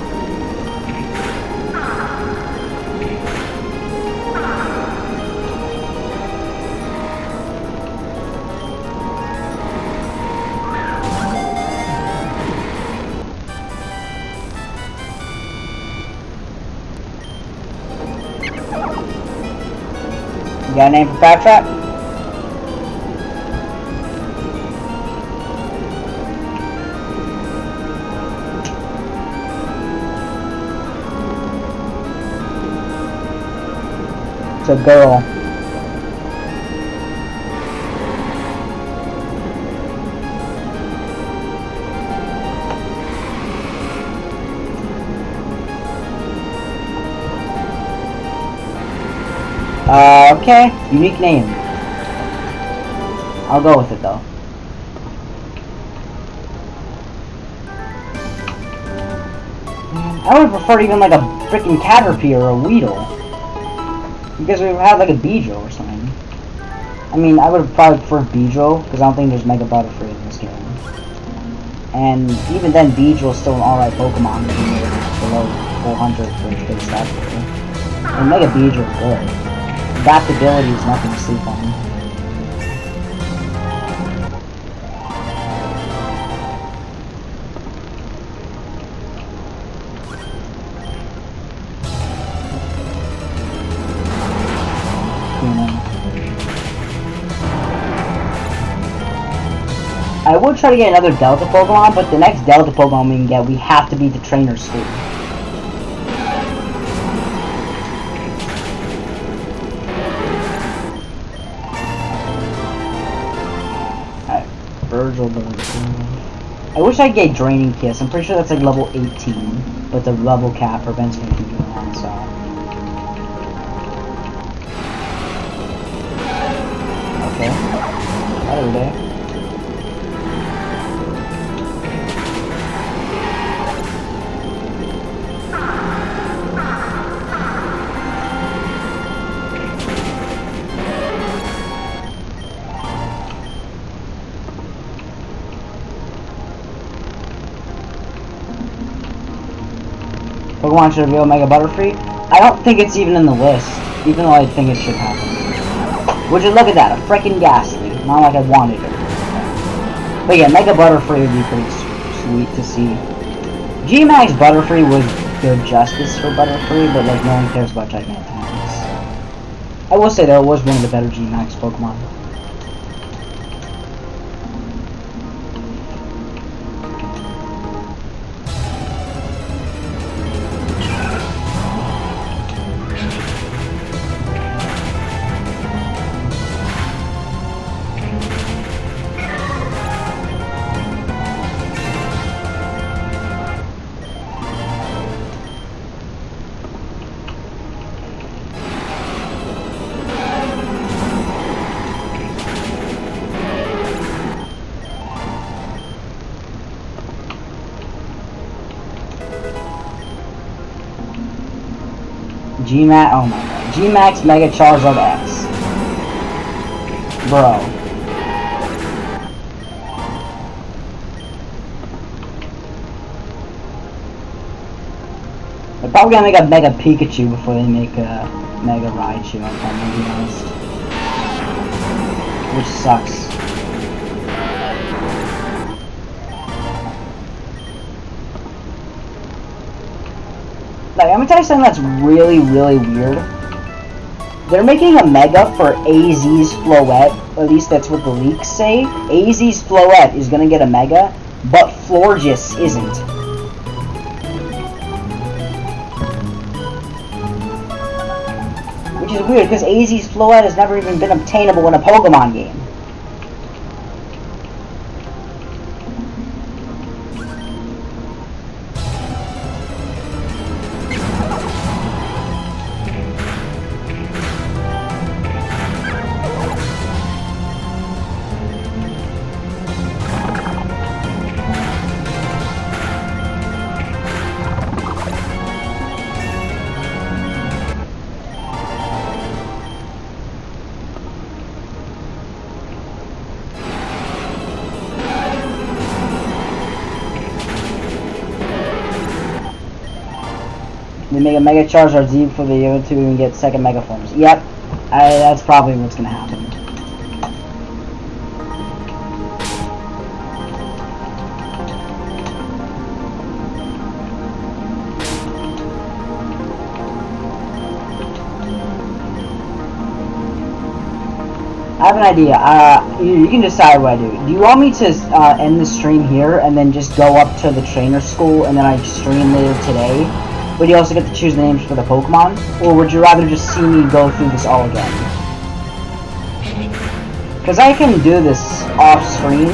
S1: You got a name for pad trap? It's a girl. Okay. Unique name. I'll go with it though. I would prefer even like a freaking Caterpie or a Weedle. Because we have like a Beedrill or something. I mean, I would probably prefer Beedrill, because I don't think there's Mega Butterfree in this game. And even then, Beedrill is still an alright Pokemon, but below 400 for its big stat. And Mega Beedrill is good. Adaptability is nothing to sleep on. I would try to get another Delta Pokemon, but the next Delta Pokemon we can get, we have to beat the Trainer School. Alright, Virgil. I wish I could get Draining Kiss. I'm pretty sure that's like level 18, but the level cap prevents me from doing that, so. Okay. Hello there. Pokemon should reveal Mega Butterfree. I don't think it's even in the list, even though I think it should happen. Would you look at that? A freaking Ghastly. Not like I wanted it. But yeah, Mega Butterfree would be pretty sweet to see. G-Max Butterfree was good justice for Butterfree, but like no one cares about Gigantamax. I will say though, it was one of the better G-Max Pokemon. G-Max, oh my god. G-Max Mega Charizard X. Bro. They're probably gonna make a Mega Pikachu before they make a Mega Raichu, if I'm gonna be honest. Which sucks. Like, I'm gonna tell you something that's really, really weird. They're making a Mega for AZ's Floette, at least that's what the leaks say. AZ's Floette is gonna get a Mega, but Florges isn't. Which is weird, because AZ's Floette has never even been obtainable in a Pokemon game. They make a Mega Charizard Z for the other two and get second Mega Forms. Yep, that's probably what's gonna happen. I have an idea. You can decide what I do. Do you want me to end the stream here and then just go up to the trainer school and then I stream later today? But you also get to choose the names for the Pokemon? Or would you rather just see me go through this all again? Because I can do this off screen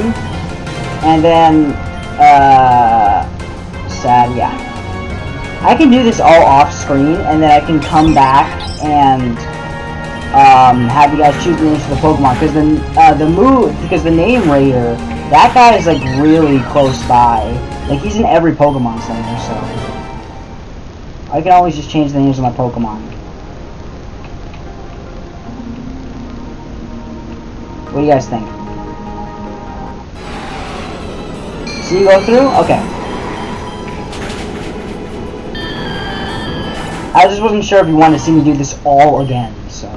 S1: and then yeah. I can do this all off screen and then I can come back and have you guys choose the names for the Pokemon, because the name Raider, that guy is like really close by. Like he's in every Pokemon Center, so I can always just change the names of my Pokemon. What do you guys think? See you go through? Okay. I just wasn't sure if you wanted to see me do this all again, so.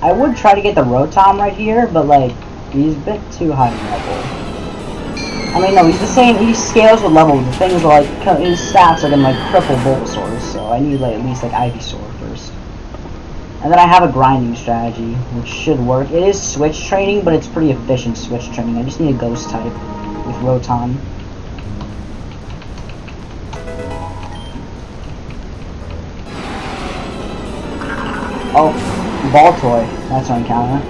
S1: I would try to get the Rotom right here, but like, he's a bit too high in level. I mean, no, he's the same, he scales with level. The thing is, like, his stats are gonna like cripple Bulbasaur, so I need like at least like Ivysaur first. And then I have a grinding strategy, which should work. It is switch training, but it's pretty efficient switch training. I just need a ghost type with Rotom. Oh. Ball toy. That's our encounter.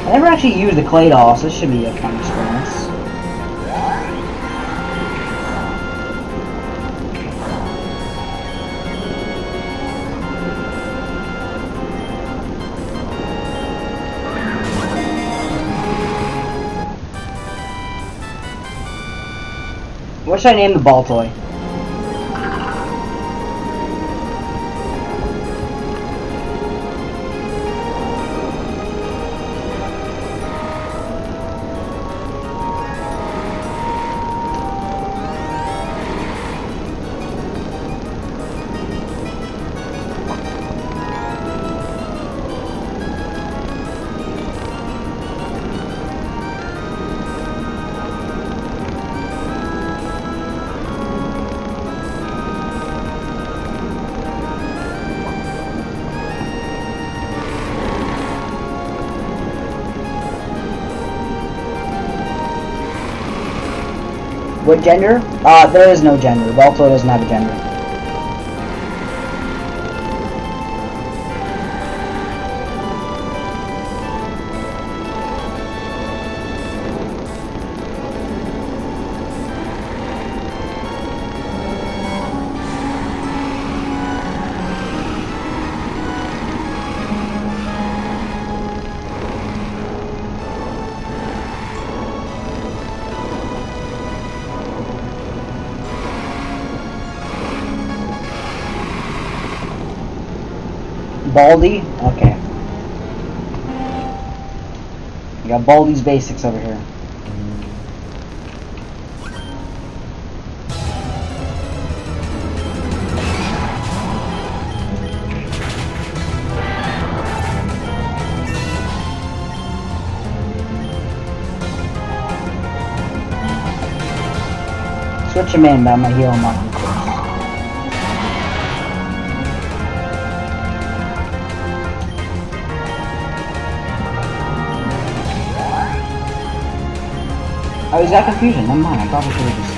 S1: I never actually used the clay doll, so this should be a fun experience. What should I name the ball toy? What gender? There is no gender. Balto doesn't have a gender. Baldy? Okay. We got Baldy's Basics over here. Switch him in, but I'm gonna heal him up. Oh, he's got confusion. Never mind. I probably should have just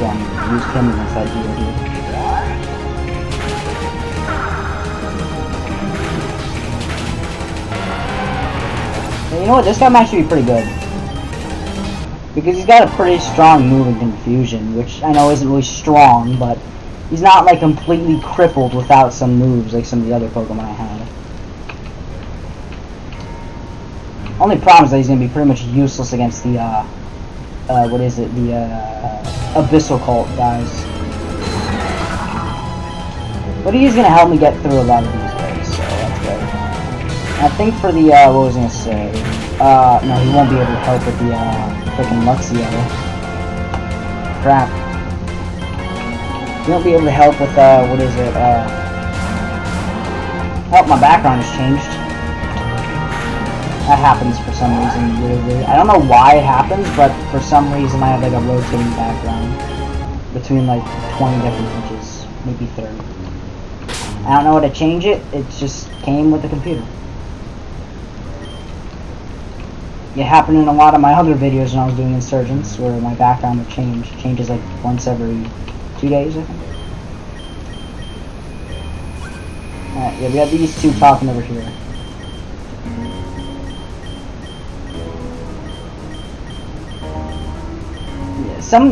S1: used him against that dude. Yeah, you know what? This guy might actually be pretty good. Because he's got a pretty strong move in Confusion, which I know isn't really strong, but he's not like completely crippled without some moves like some of the other Pokemon I had. Only problem is that he's going to be pretty much useless against the, what is it, the, Abyssal Cult guys. But he's gonna help me get through a lot of these ways, so that's good. I think for the, what was I gonna say? No, he won't be able to help with the, freaking Luxio. Crap. He won't be able to help with, what is it, oh, my background has changed. That happens for some reason, weirdly. I don't know why it happens, but for some reason I have, like, a rotating background. Between, like, 20 different inches. Maybe 30. I don't know how to change it, it just came with the computer. It happened in a lot of my other videos when I was doing Insurgence, where my background would change. It changes like once every 2 days, I think. Alright, yeah, we have these two talking over here.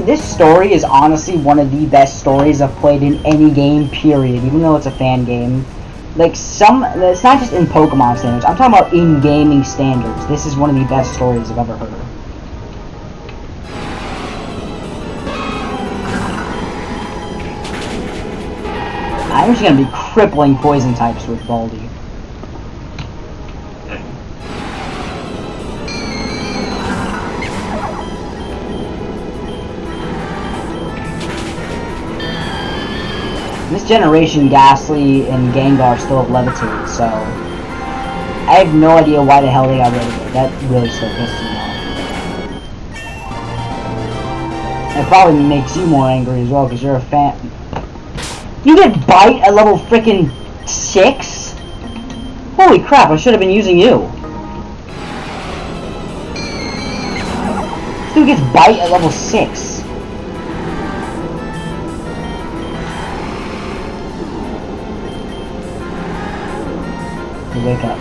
S1: This story is honestly one of the best stories I've played in any game, period, even though it's a fan game. Like, it's not just in Pokemon standards, I'm talking about in gaming standards. This is one of the best stories I've ever heard. I'm just gonna be crippling poison types with Baldi. This generation, Ghastly and Gengar still have Levitated, so I have no idea why the hell they got rid of it. That really still pisses me off. It probably makes you more angry as well, because you're a fan. You get Bite at level freaking 6? Holy crap, I should have been using you. This dude gets Bite at level 6. Wake up.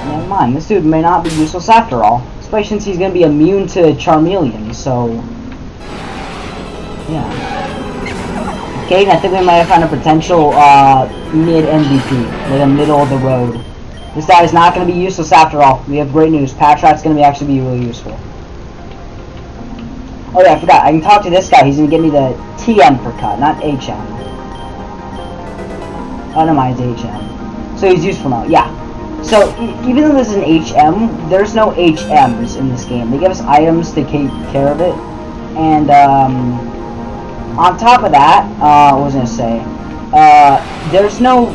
S1: Never mind, this dude may not be useless after all. Especially since he's going to be immune to Charmeleon, so... yeah. Okay, I think we might have found a potential, mid-MVP. Like a middle of the road. This guy is not going to be useless after all. We have great news. Patrat's going to actually be really useful. Oh yeah, I forgot. I can talk to this guy. He's going to give me the TM for cut, not HM. Oh, no, mine's HM. So he's useful now. Yeah. So, even though this is an HM, there's no HMs in this game. They give us items to take care of it. And, on top of that, what was I going to say? There's no...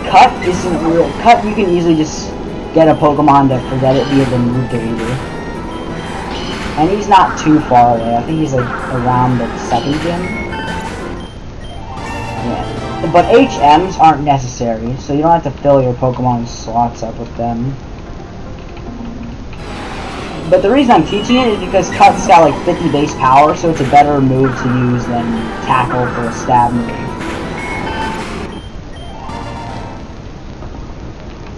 S1: Cut isn't real... Cut, you can easily just get a Pokemon to forget it via the move deleter. And he's not too far away. I think he's like around the second gym. Yeah. But HMs aren't necessary, so you don't have to fill your Pokemon slots up with them. But the reason I'm teaching it is because Cut's got like 50 base power, so it's a better move to use than Tackle for a stab move.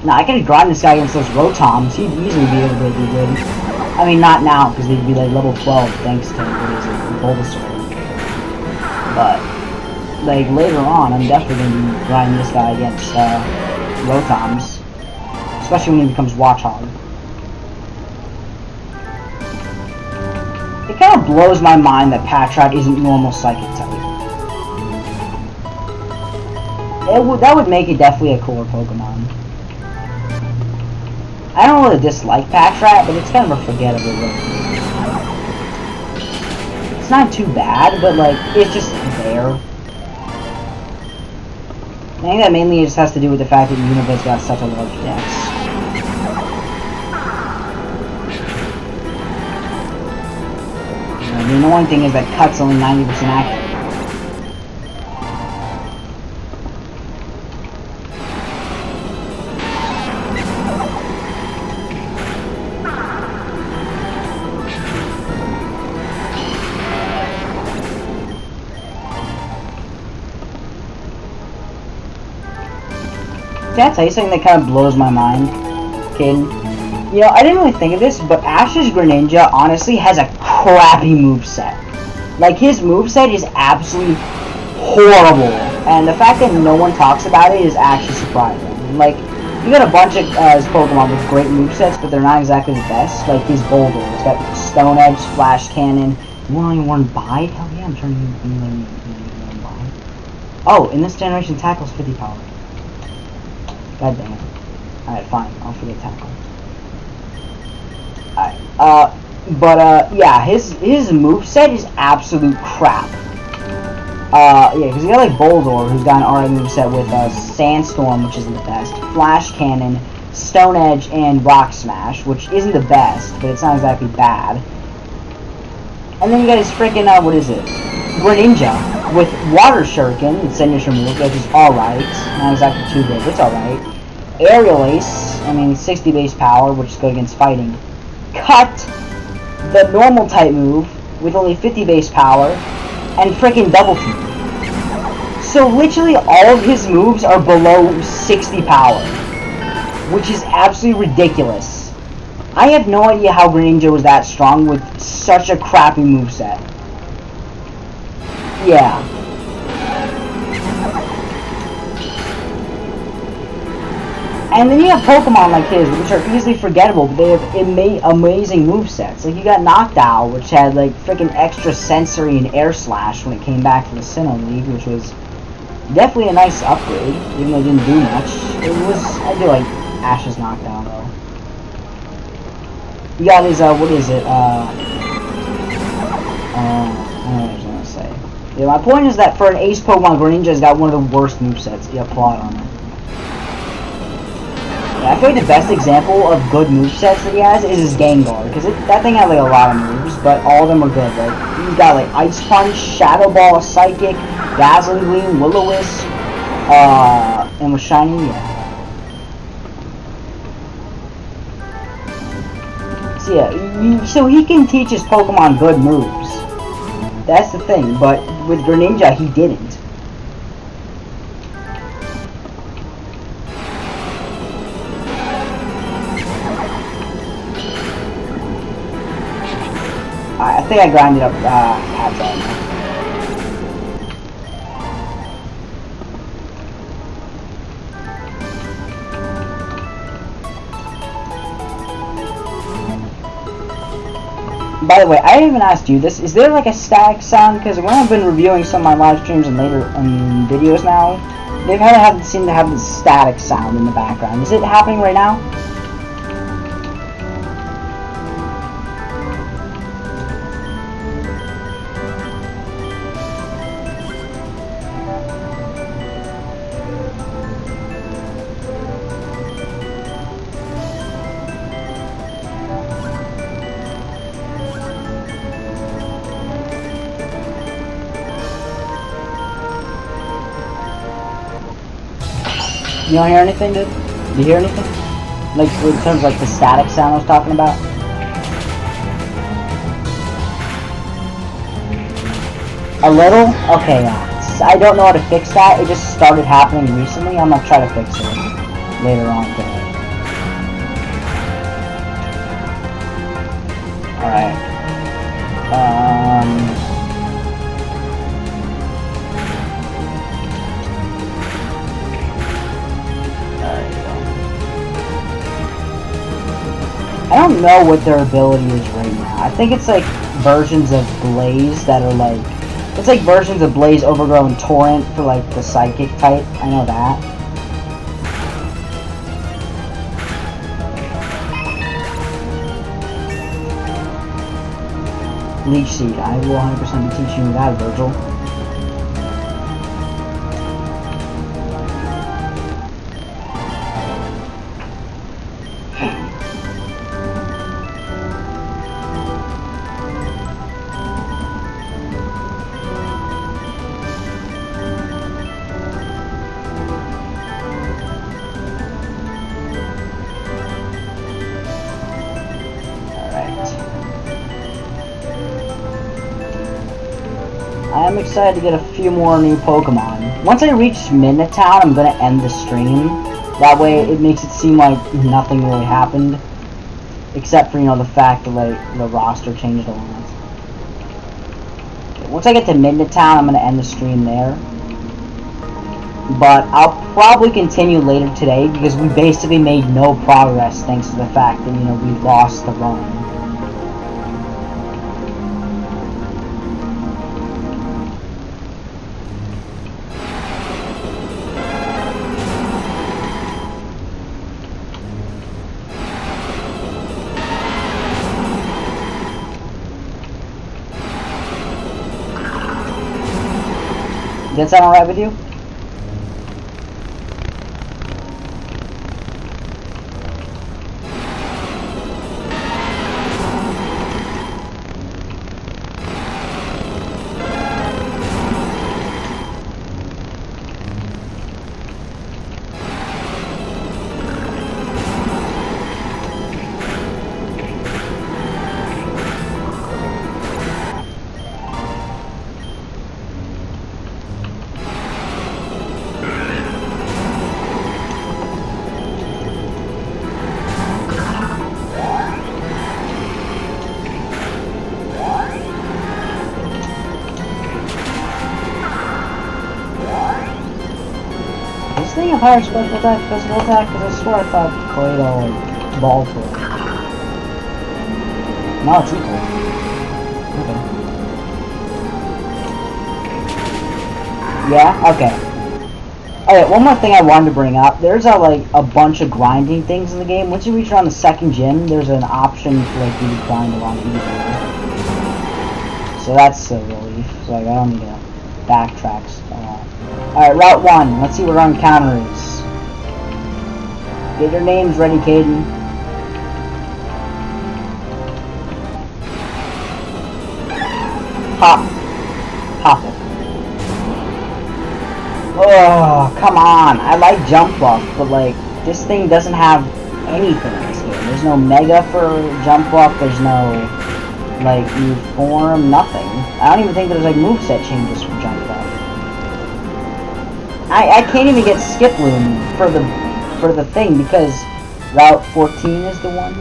S1: Now, I could grind this guy against those Rotoms. He'd easily be able to do good. I mean, not now, because they'd be like level 12 thanks to, what is it, Bulbasaur. But, like, later on, I'm definitely going to be grinding this guy against, Rotoms. Especially when he becomes Watchog. It kind of blows my mind that Patrat isn't normal Psychic type. That would make it definitely a cooler Pokemon. I don't really dislike Patrat, but it's kind of a forgettable look. It's not too bad, but like, it's just there. I think that mainly just has to do with the fact that Univa's got such a large dex. The annoying thing is that Cut's only 90% accurate. Can I tell you something that kind of blows my mind, kid? You know, I didn't really think of this, but Ash's Greninja honestly has a crappy moveset. Like, his moveset is absolutely horrible. And the fact that no one talks about it is actually surprising. Like, you got a bunch of Pokemon with great movesets, but they're not exactly the best. Like his Boulder. It's got Stone Edge, Flash Cannon, only worn by? Hell yeah, I'm turning worn by. Oh, in this generation, tackle's 50 power. God damn it. Alright, fine. I'll forget tackle. Alright, yeah, his moveset is absolute crap. Yeah, because you got like Boldor, who's got an alright moveset with Sandstorm, which isn't the best, Flash Cannon, Stone Edge, and Rock Smash, which isn't the best, but it's not exactly bad. And then you got his freaking, what is it? Greninja, with Water Shuriken, its signature move, which is alright. Not exactly too good, but it's alright. Aerial Ace, I mean, 60 base power, which is good against fighting. Cut, the normal type move, with only 50 base power, and freaking Double Team. So literally all of his moves are below 60 power, which is absolutely ridiculous. I have no idea how Greninja was that strong with such a crappy moveset. Yeah. And then you have Pokemon like his, which are easily forgettable, but they have amazing movesets. Like, you got Noctowl, which had, like, freaking extra sensory and air slash when it came back to the Sinnoh League, which was definitely a nice upgrade, even though it didn't do much. It was, I do like Ash's Noctowl, though. You got his, what is it, I don't know what I was gonna say. Yeah, my point is that for an ace Pokemon, Greninja's got one of the worst movesets. Yeah, plot on it. Yeah, I feel like the best example of good movesets that he has is his Gengar, because that thing had like a lot of moves, but all of them were good. Like, he's got like Ice Punch, Shadow Ball, Psychic, Dazzling Gleam, Will-O-Wisp, and with Shiny, yeah. So yeah, so he can teach his Pokemon good moves. That's the thing, but with Greninja, he didn't. I think I grinded up Pat's on. By the way, I haven't asked you this. Is there like a static sound? Because when I've been reviewing some of my live streams and later videos now, they kind of seem to have this static sound in the background. Is it happening right now? You don't hear anything, dude? Do you hear anything? Like, in terms of like the static sound I was talking about? A little? Okay, yeah. I don't know how to fix that. It just started happening recently. I'm gonna try to fix it later on today. Alright. I don't know what their ability is right now. I think it's like versions of Blaze that are like... It's like versions of Blaze, Overgrow, and Torrent for like the Psychic type. I know that. Leech Seed. I will 100% be teaching you that, Virgil. I'm excited to get a few more new Pokemon. Once I reach Midnight Town, I'm gonna end the stream. That way, it makes it seem like nothing really happened, except for, you know, the fact that like the roster changed a lot. Okay, once I get to Midnight Town, I'm gonna end the stream there. But I'll probably continue later today because we basically made no progress thanks to the fact that, you know, we lost the run. Does that sound alright with you? This thing have higher special attack, physical attack? Because I swear I thought Claydol ball for it. Now it's equal. Okay. Yeah? Okay. Okay, one more thing I wanted to bring up. There's like a bunch of grinding things in the game. Once you reach around the second gym, there's an option for like you to grind along easier. So that's a relief. So like I don't need to backtrack Alright, Route 1. Let's see what our encounter is. Get your names ready, Caden. Hop it. Oh, come on. I like jump buff, but like, this thing doesn't have anything in this game. There's no mega for jump buff, there's no, like, new form, nothing. I don't even think there's like moveset changes for jump buff. I can't even get skip room for the thing because Route 14 is the one.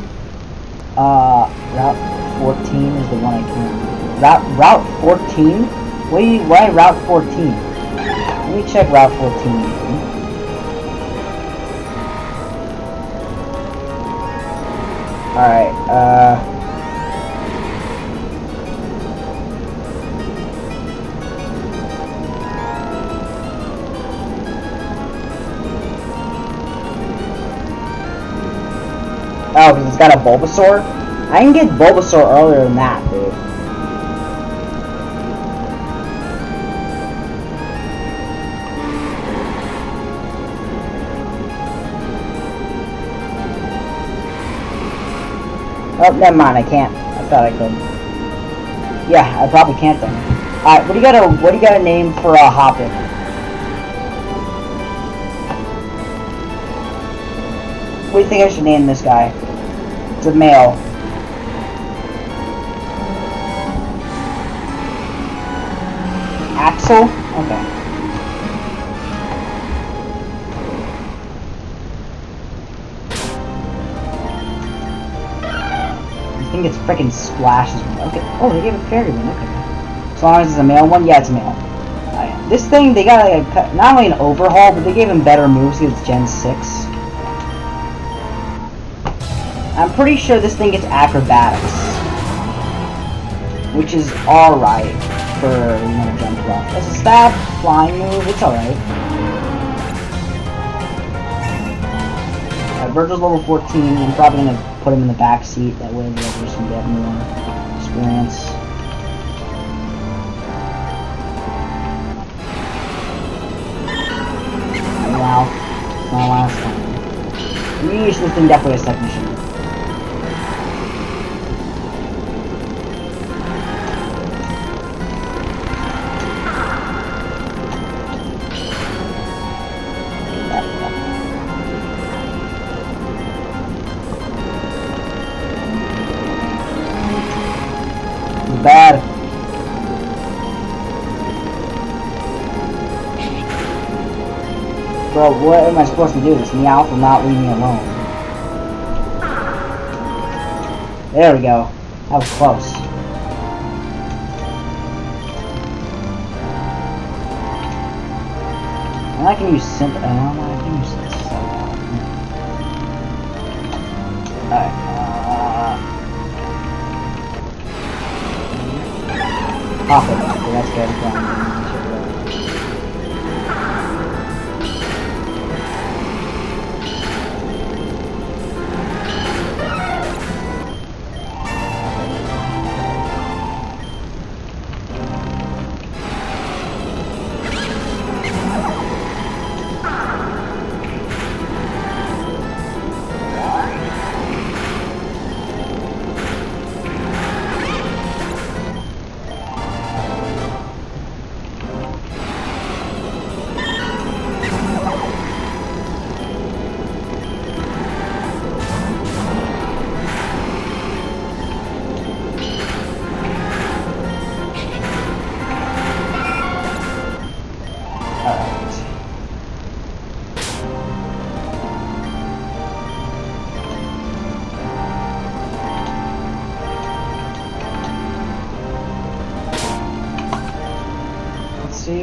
S1: Route 14 is the one I can't. Route 14? Why Route 14? Let me check Route 14. Alright, oh, because it's got a Bulbasaur? I can get Bulbasaur earlier than that, dude. Oh, never mind, I can't. I thought I could. Yeah, I probably can't then. Alright, what do you got a name for Hoppin? What do you think I should name this guy? It's a male. Axel? Okay. I think it's frickin' Splashes. Okay. Oh, they gave it Fairy Wind. Okay. As long as it's a male one? Yeah, it's a male. This thing, they got like not only an overhaul, but they gave him better moves because it's Gen 6. I'm pretty sure this thing gets acrobatics, which is alright for, you know, jump buff. As a stab flying move, it's alright. Virgil's level 14, I'm probably going to put him in the back seat, that way the others can get more experience. Wow, my last time. Yeesh, this thing definitely has technician. Bad. Bro, what am I supposed to do? This Meowth will not leave me alone. There we go. That was close. And I can use I can use this. Alright, Hop it. Okay, that's good.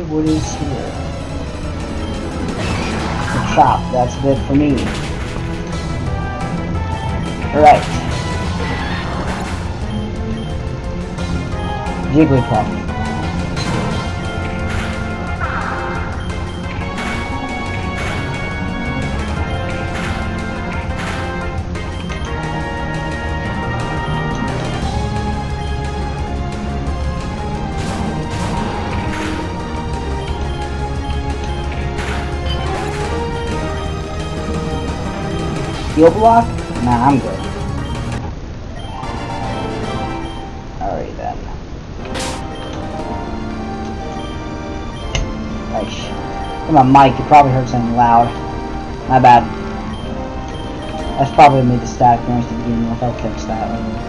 S1: what is here? The shop, that's good for me. Alright. Jigglypuff. Heal block? Nah, I'm good. Alright then. Nice. Come on, Mike, you probably heard something loud. My bad. That's probably made the static noise to begin with. I'll fix that later.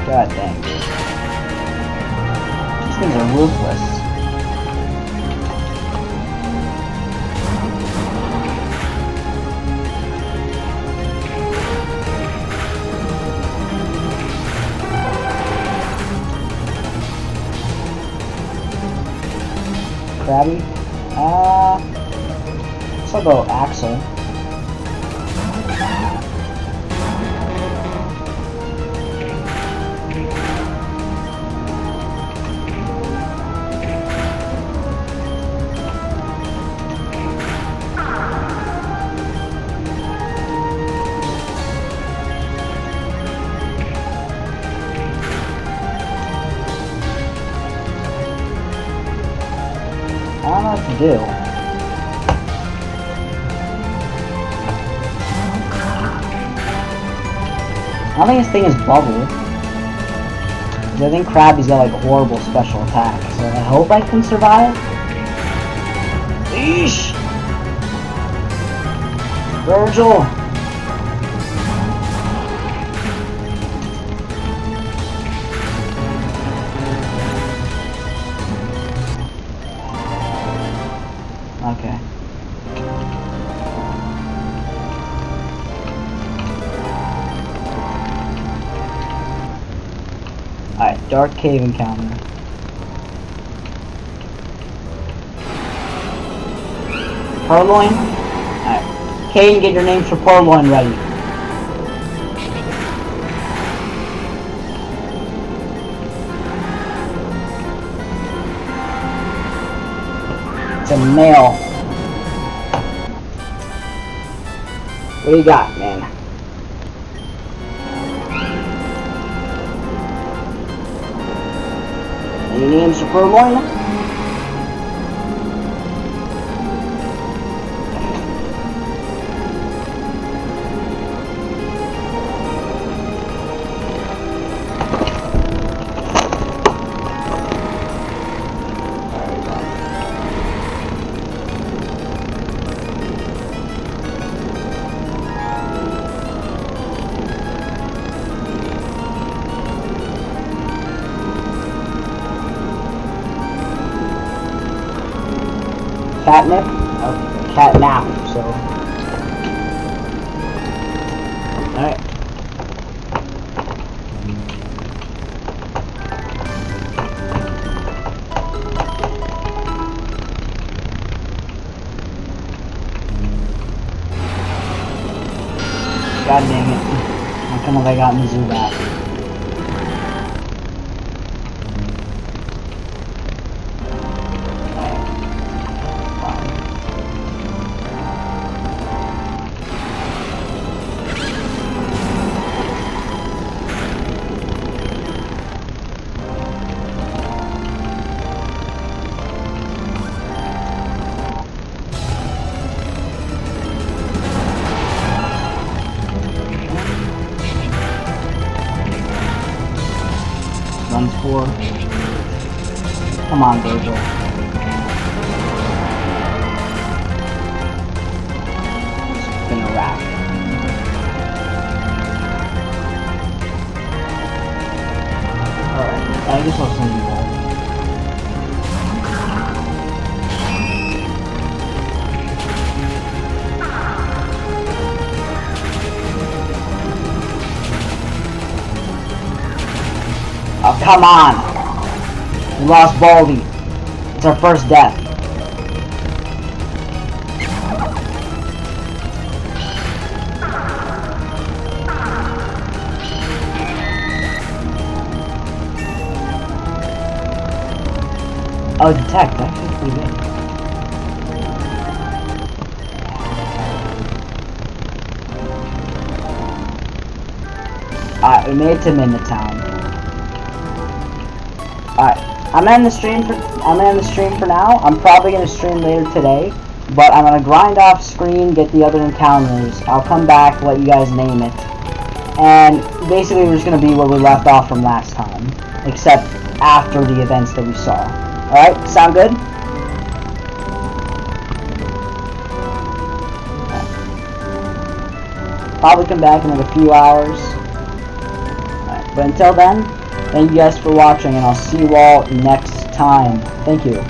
S1: God dang. These things are ruthless. Krabby? Let's go Axel. I don't know what to do. I don't think this thing is bubble. I think Krabby's got like horrible special attacks, so I hope I can survive. Eesh! Virgil! Okay. Alright, dark cave encounter. Purloin? Alright. Kane, get your names for Purloin ready. It's a male. What do you got, man? Any names for Purloin? Catnip? Okay, catnap, so. Alright. God dang it. How come have I got Mizzou back? Runs 4. Come on, Virgil. Spin a rack. Alright, I guess I'll send you that. Oh, come on! We lost Baldy. It's our first death. Oh, detect. Actually, pretty good. Alright, we made it to Midtown. Alright, I'm gonna end the stream for now. I'm probably gonna stream later today, but I'm gonna grind off screen, get the other encounters. I'll come back, let you guys name it, and basically we're just gonna be where we left off from last time, except after the events that we saw. Alright, sound good? Probably come back in like a few hours. Alright, but until then, thank you guys for watching, and I'll see you all next time. Thank you.